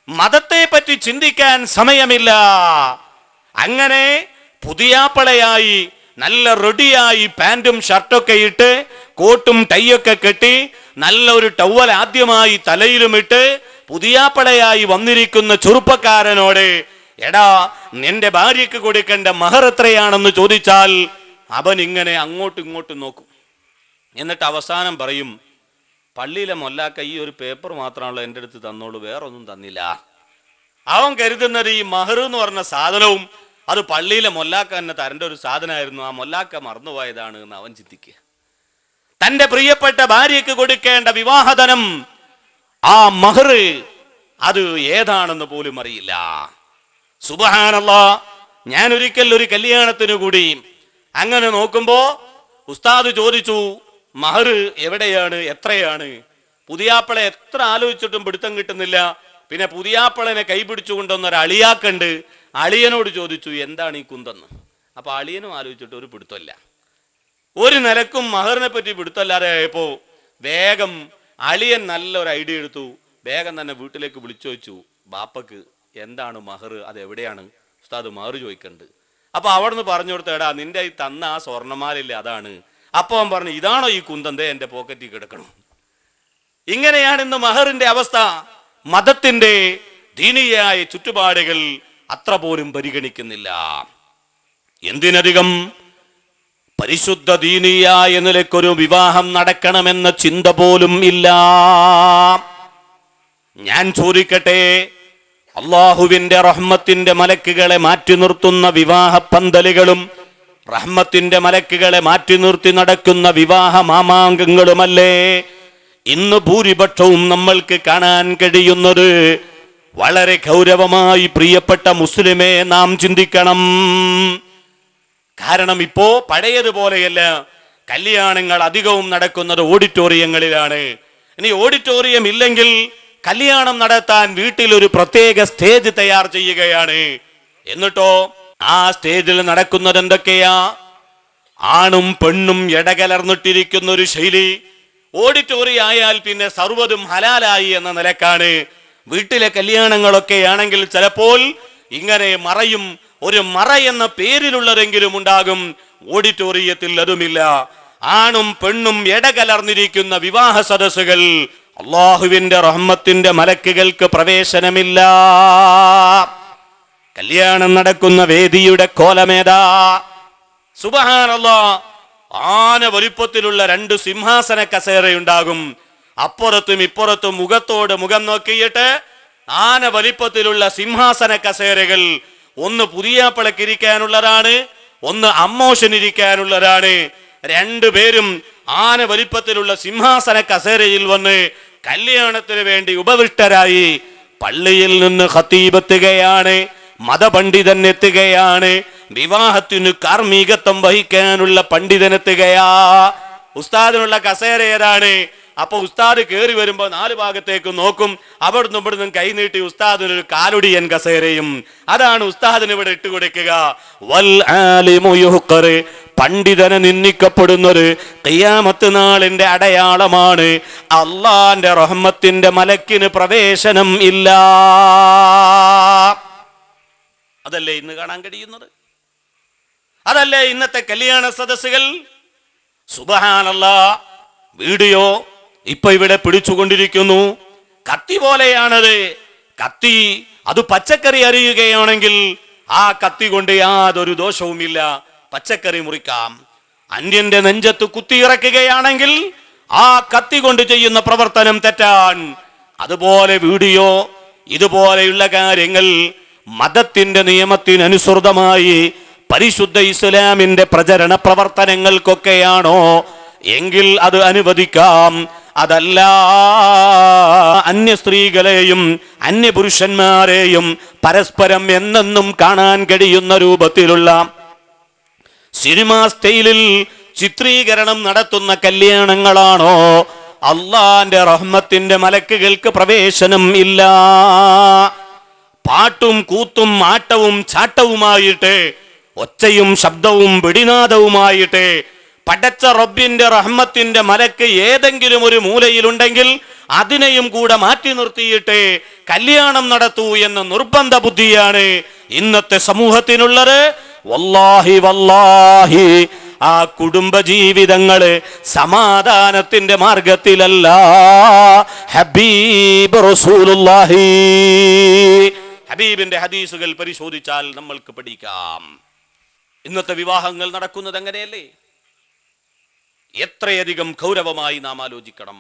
Speaker 1: മതത്തെ പറ്റി ചിന്തിക്കാൻ സമയമില്ല. അങ്ങനെ പുതിയാപ്പളയായി നല്ല റെഡിയായി പാന്റും ഷർട്ടൊക്കെ ഇട്ട് കോട്ടും ടൈയൊക്കെ കെട്ടി നല്ല ഒരു ടവൽ ആദ്യമായി തലയിലുമിട്ട് പുതിയാപ്പളയായി വന്നിരിക്കുന്ന ചെറുപ്പക്കാരനോട്, എടാ, നിന്റെ ഭാര്യയ്ക്ക് കൊടുക്കേണ്ട മഹർ എത്രയാണെന്ന് ചോദിച്ചാൽ അവൻ ഇങ്ങനെ അങ്ങോട്ടും ഇങ്ങോട്ടും നോക്കും. എന്നിട്ട് അവസാനം പറയും, പള്ളിയിലെ മൊല്ലാക്ക ഈ ഒരു പേപ്പർ മാത്രമാണല്ലോ എൻ്റെ അടുത്ത് തന്നോളൂ, വേറൊന്നും തന്നില്ല. അവൻ കരുതുന്നത് ഈ മഹർ എന്ന് പറഞ്ഞ സാധനവും അത് പള്ളിയിലെ മൊല്ലാക്ക തന്നെ തരേണ്ട ഒരു സാധനമായിരുന്നു, ആ മൊല്ലാക്ക മറന്നുപോയതാണ് എന്ന് അവൻ ചിന്തിക്കുക. തന്റെ പ്രിയപ്പെട്ട ഭാര്യയ്ക്ക് കൊടുക്കേണ്ട വിവാഹധനം, ആ മഹർ, അത് ഏതാണെന്ന് പോലും അറിയില്ല. സുബ്ഹാനല്ലാഹ്. ഞാൻ ഒരിക്കൽ ഒരു കല്യാണത്തിന് കൂടി അങ്ങനെ നോക്കുമ്പോ ഉസ്താദ് ചോദിച്ചു, മഹർ എവിടെയാണ്, എത്രയാണ്? പുതിയാപ്പളെ എത്ര ആലോചിച്ചിട്ടും പിടുത്തം കിട്ടുന്നില്ല. പിന്നെ പുതിയാപ്പളനെ കൈപിടിച്ചുകൊണ്ടുവന്ന ഒരു അളിയാക്കുണ്ട്. അളിയനോട് ചോദിച്ചു, എന്താണ് ഈ കുന്തെന്ന്. അപ്പൊ അളിയനും ആലോചിച്ചിട്ട് ഒരു പിടുത്തമില്ല. ഒരു നിലക്കും മഹറിനെ പറ്റി പിടുത്തല്ലാതെ ആയപ്പോ വേഗം അളിയൻ നല്ലൊരു ഐഡിയ എടുത്തു. വേഗം തന്നെ വീട്ടിലേക്ക് വിളിച്ചു വെച്ചു, ബാപ്പക്ക് എന്താണ് മഹർ, അത് എവിടെയാണ്? ഉസ്താദ് മഹർ ചോദിക്കണ്ട്. അപ്പൊ അവിടെ നിന്ന് പറഞ്ഞു കൊടുത്ത, എടാ നിന്റെ ഈ തന്ന ആ സ്വർണ്ണമാലില്ലേ, അതാണ്. അപ്പൊ അവൻ പറഞ്ഞു, ഇതാണോ ഈ കുന്തന്തേ എന്റെ പോക്കറ്റിൽ കിടക്കണം. ഇങ്ങനെയാണ് ഇന്ന് മഹറിന്റെ അവസ്ഥ. മതത്തിന്റെ ദീനീയായ ചുറ്റുപാടുകൾ അത്ര പോലും പരിഗണിക്കുന്നില്ല. എന്തിനധികം പരിശുദ്ധ ദീനീയായ നിലയ്ക്കൊരു വിവാഹം നടക്കണമെന്ന ചിന്ത പോലും ഇല്ല. ഞാൻ ചോദിക്കട്ടെ, അള്ളാഹുവിന്റെ റഹ്മത്തിന്റെ മലക്കുകളെ മാറ്റി നിർത്തുന്ന വിവാഹ പന്തലുകളും റഹ്മത്തിന്റെ മലക്കുകളെ മാറ്റി നിർത്തി നടക്കുന്ന വിവാഹ മാമാങ്കങ്ങളുമല്ലേ ഇന്ന് ഭൂരിപക്ഷവും നമ്മൾക്ക് കാണാൻ കഴിയുന്നത്? വളരെ ഗൗരവമായി പ്രിയപ്പെട്ട മുസ്ലിമേ നാം ചിന്തിക്കണം. കാരണം ഇപ്പോ പഴയതുപോലെയല്ല. കല്യാണങ്ങൾ അധികവും നടക്കുന്നത് ഓഡിറ്റോറിയങ്ങളിലാണ്. ഇനി ഓഡിറ്റോറിയം ഇല്ലെങ്കിൽ കല്യാണം നടത്താൻ വീട്ടിൽ ഒരു പ്രത്യേക സ്റ്റേജ് തയ്യാർ ചെയ്യുകയാണ്. എന്നിട്ടോ ആ സ്റ്റേജിൽ നടക്കുന്നത് എന്തൊക്കെയാ? ആണും പെണ്ണും ഇടകലർന്നിട്ടിരിക്കുന്ന ഒരു ശൈലി. ഓഡിറ്റോറിയം ആയാൽ പിന്നെ സർവ്വതും ഹലാലായി എന്ന നിലക്കാണ്. വീട്ടിലെ കല്യാണങ്ങളൊക്കെ ആണെങ്കിൽ ചിലപ്പോൾ ഇങ്ങനെ മറയും, ഒരു മറ എന്ന പേരിലുള്ളതെങ്കിലും ഉണ്ടാകും. ഓഡിറ്റോറിയത്തിൽ അതുമില്ല. ആണും പെണ്ണും ഇടകലർന്നിരിക്കുന്ന വിവാഹ സദസ്സുകൾ, അള്ളാഹുവിന്റെ റഹ്മത്തിന്റെ മലക്കുകൾക്ക് പ്രവേശനമില്ല. കല്യാണം നടക്കുന്ന വേദിയുടെ കോലമേതാ? സുബ്ഹാനല്ലാഹ്. ആന വലിപ്പത്തിലുള്ള 2 സിംഹാസന കസേരയുണ്ടാകും. അപ്പുറത്തും ഇപ്പുറത്തും മുഖത്തോട് മുഖം നോക്കിയിട്ട് ആന വലിപ്പത്തിലുള്ള സിംഹാസന കസേരകൾ. ഒന്ന് പുതിയാപ്പളക്കിരിക്കാനുള്ളതാണ്, ഒന്ന് അമ്മോഷനിരിക്കാനുള്ളതാണ്. 2 പേരും ആന വലിപ്പത്തിലുള്ള സിംഹാസന കസേരയിൽ വന്ന് കല്യാണത്തിന് വേണ്ടി ഉപവിഷ്ടരായി. പള്ളിയിൽ നിന്ന് ഖതീബെത്തുകയാണ്, മതപണ്ഡിതൻ എത്തുകയാണ്, വിവാഹത്തിന് കാർമ്മികത്വം വഹിക്കാനുള്ള പണ്ഡിതനെത്തുകയാ. ഉസ്താദിനുള്ള കസേര ഏതാണ്? അപ്പൊ ഉസ്താദ് കയറി വരുമ്പോ 4 ഭാഗത്തേക്ക് നോക്കും. അവിടുന്ന് ഇവിടുന്ന് കൈനീട്ടി ഉസ്താദിനൊരു കാലുടിയൻ കസേരയും. അതാണ് ഉസ്താദിന് ഇവിടെ ഇട്ടുകൊടുക്കുക. വൽ ആലിമു യുഹ്ഖർ. പണ്ഡിതനെ നിന്ദിക്കപ്പെടുന്നത് ഖിയാമത്ത് നാളിന്റെ അടയാളമാണ്. അള്ളാന്റെ റഹ്മത്തിന്റെ മലക്കിന് പ്രവേശനം ഇല്ല. അതല്ലേ ഇന്ന് കാണാൻ കഴിയുന്നത്? അതല്ലേ ഇന്നത്തെ കല്യാണ സദസ്സുകൾ? സുബ്ഹാനല്ലാഹ്. വീഡിയോ ഇപ്പൊ ഇവിടെ പിടിച്ചുകൊണ്ടിരിക്കുന്നു. കത്തി പോലെയാണത്. കത്തി അത് പച്ചക്കറി അരിയുകയാണെങ്കിൽ ആ കത്തി കൊണ്ട് യാതൊരു ദോഷവുമില്ല, പച്ചക്കറി മുറിക്കാം. അന്യന്റെ നെഞ്ചത്ത് കുത്തിയിറക്കുകയാണെങ്കിൽ ആ കത്തി കൊണ്ട് ചെയ്യുന്ന പ്രവർത്തനം തെറ്റാൻ. അതുപോലെ വീഡിയോ, ഇതുപോലെയുള്ള കാര്യങ്ങൾ മതത്തിന്റെ നിയമത്തിനനുസൃതമായി പരിശുദ്ധ ഇസ്ലാമിന്റെ പ്രചരണ പ്രവർത്തനങ്ങൾക്കൊക്കെയാണോ എങ്കിൽ അത് അനുവദിക്കാം. അതല്ല, അന്യ സ്ത്രീകളെയും അന്യ പുരുഷന്മാരെയും പരസ്പരം എന്നെന്നും കാണാൻ കഴിയുന്ന രൂപത്തിലുള്ള സിനിമാ സ്റ്റൈലിൽ ചിത്രീകരണം നടത്തുന്ന കല്യാണങ്ങളാണോ അള്ളാന്റെ റഹ്മത്തിന്റെ മലക്കുകൾക്ക് പ്രവേശനം ഇല്ല. പാട്ടും കൂത്തും ആട്ടവും ചാട്ടവുമായിട്ട്, ഒച്ചയും ശബ്ദവും വെടിനാദവുമായിട്ട് പടച്ച റബ്ബിന്റെ റഹ്മത്തിന്റെ മലക്ക് ഏതെങ്കിലും ഒരു മൂലയിലുണ്ടെങ്കിൽ അതിനെയും കൂടെ മാറ്റി നിർത്തിയിട്ട് കല്യാണം നടത്തൂ എന്ന നിർബന്ധ ബുദ്ധിയാണ് ഇന്നത്തെ സമൂഹത്തിനുള്ളത്. വല്ലാഹി വല്ലാഹി ആ കുടുംബ ജീവിതങ്ങള് സമാധാനത്തിന്റെ മാർഗത്തിലല്ല. ഹബീബ് റസൂലുള്ളാഹി, ഹബീബിന്റെ ഹദീസുകൾ പരിശോധിച്ചാൽ നമ്മൾക്ക് പഠിക്കാം. ഇന്നത്തെ വിവാഹങ്ങൾ നടക്കുന്നത് അങ്ങനെയല്ലേ? എത്രയധികം ഗൗരവമായി നാം ആലോചിക്കണം.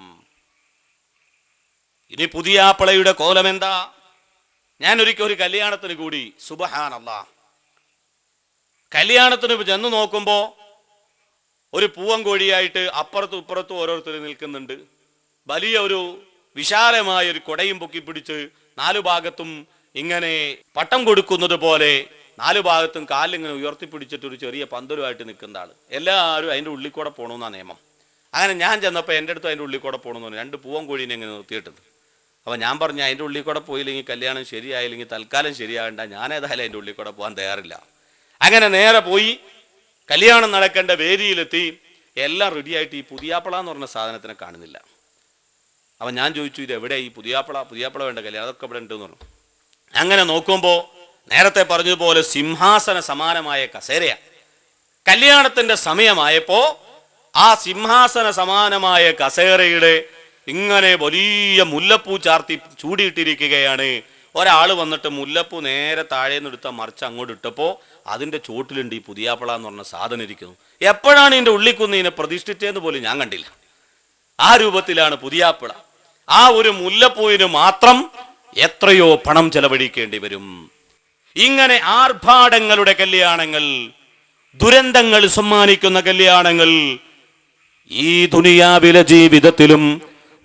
Speaker 1: ഇനി പുതിയാപ്പളയുടെ കോലം എന്താ? ഞാൻ ഒരിക്കൽ ഒരു കല്യാണത്തിന് കൂടി, സുബ്ഹാനല്ലാഹ്, കല്യാണത്തിന് ചെന്ന് നോക്കുമ്പോ ഒരു പൂവൻകോഴിയായിട്ട് അപ്പുറത്തും ഇപ്പുറത്തും ഓരോരുത്തർ നിൽക്കുന്നുണ്ട്. വലിയ ഒരു വിശാലമായ ഒരു കൊടയും പൊക്കി പിടിച്ച് 4 ഭാഗത്തും ഇങ്ങനെ പട്ടം കൊടുക്കുന്നത് പോലെ 4 ഭാഗത്തും കാലിങ്ങനെ ഉയർത്തിപ്പിടിച്ചിട്ട് ഒരു ചെറിയ പന്തലുമായിട്ട് നിൽക്കുന്ന ആള്. എല്ലാവരും അതിൻ്റെ ഉള്ളിൽ കൂടെ പോകണമെന്നാണ് നിയമം. അങ്ങനെ ഞാൻ ചെന്നപ്പോൾ എൻ്റെ അടുത്ത് അതിൻ്റെ ഉള്ളിൽ കൂടെ പോകണമെന്ന് 2 പൂവൻകോഴീനെ ഇങ്ങനെ നിർത്തിയിട്ടത്. അപ്പോൾ ഞാൻ പറഞ്ഞു, അതിൻ്റെ ഉള്ളിൽ കൂടെ പോയില്ലെങ്കിൽ കല്യാണം ശരിയായില്ലെങ്കിൽ തൽക്കാലം ശരിയാകണ്ട, ഞാനേതായാലും അതിൻ്റെ ഉള്ളിൽ കൂടെ പോകാൻ തയ്യാറില്ല. അങ്ങനെ നേരെ പോയി കല്യാണം നടക്കേണ്ട വേദിയിലെത്തി. എല്ലാം റെഡിയായിട്ട് ഈ പുതിയാപ്പള എന്ന് പറഞ്ഞ സാധനത്തിനെ കാണുന്നില്ല. അപ്പം ഞാൻ ചോദിച്ചു, ഇത് എവിടെ ഈ പുതിയാപ്പള വേണ്ട കല്യാണം, അതൊക്കെ ഇവിടെ ഉണ്ടെന്ന് പറഞ്ഞു. അങ്ങനെ നോക്കുമ്പോൾ നേരത്തെ പറഞ്ഞതുപോലെ സിംഹാസന സമാനമായ കസേരയാണ്. കല്യാണത്തിന്റെ സമയമായപ്പോൾ ആ സിംഹാസന സമാനമായ കസേരയുടെ ഇങ്ങനെ വലിയ മുല്ലപ്പൂ ചാർത്തി ചൂടിയിട്ടിരിക്കുകയാണ്. ഒരാൾ വന്നിട്ട് മുല്ലപ്പൂ നേരെ താഴേന്ന് എടുത്ത മറിച്ച് അങ്ങോട്ട് ഇട്ടപ്പോൾ അതിൻ്റെ ചോട്ടിലുണ്ട് ഈ പുതിയാപ്പള എന്ന് പറഞ്ഞ സാധനം ഇരിക്കുന്നു. എപ്പോഴാണ് ഇതിൻ്റെ ഉള്ളിക്കുന്ന് ഇതിനെ പ്രതിഷ്ഠിച്ചതെന്ന് പോലും ഞാൻ കണ്ടില്ല. ആ രൂപത്തിലാണ് പുതിയാപ്പള. ആ ഒരു മുല്ലപ്പൂവിന് മാത്രം എത്രയോ പണം ചെലവഴിക്കേണ്ടി വരും. ഇങ്ങനെ ആർഭാടങ്ങളുടെ കല്യാണങ്ങൾ, ദുരന്തങ്ങൾ സമ്മാനിക്കുന്ന കല്യാണങ്ങൾ ഈ ദുനിയാവിലെ ജീവിതത്തിലും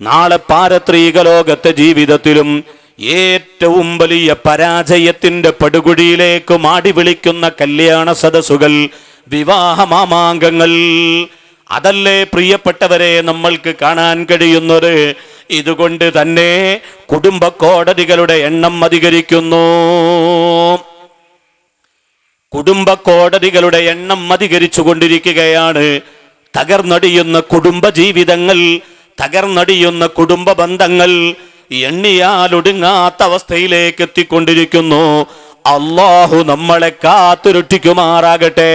Speaker 1: നാളെ പാരത്രിക ലോകത്തെ ജീവിതത്തിലും ഏറ്റവും വലിയ പരാജയത്തിന്റെ പടുകുഴിയിലേക്ക് മാടി വിളിക്കുന്ന കല്യാണ സദസ്സുകൾ, വിവാഹ മാമാങ്കങ്ങൾ. അതല്ലേ പ്രിയപ്പെട്ടവരെ നമ്മൾക്ക് കാണാൻ കഴിയുന്നത്. ഇതുകൊണ്ട് തന്നെ കുടുംബ കോടതികളുടെ എണ്ണം അധികരിക്കുന്നു. കുടുംബ കോടതികളുടെ എണ്ണം അധികരിച്ചു കൊണ്ടിരിക്കുകയാണ്. തകർന്നടിയുന്ന കുടുംബ ജീവിതങ്ങൾ, തകർന്നടിയുന്ന കുടുംബ ബന്ധങ്ങൾ എണ്ണിയാലൊടുങ്ങാത്ത അവസ്ഥയിലേക്ക് എത്തിക്കൊണ്ടിരിക്കുന്നു. അല്ലാഹു നമ്മളെ കാത്തുരക്ഷിക്കുമാറാകട്ടെ.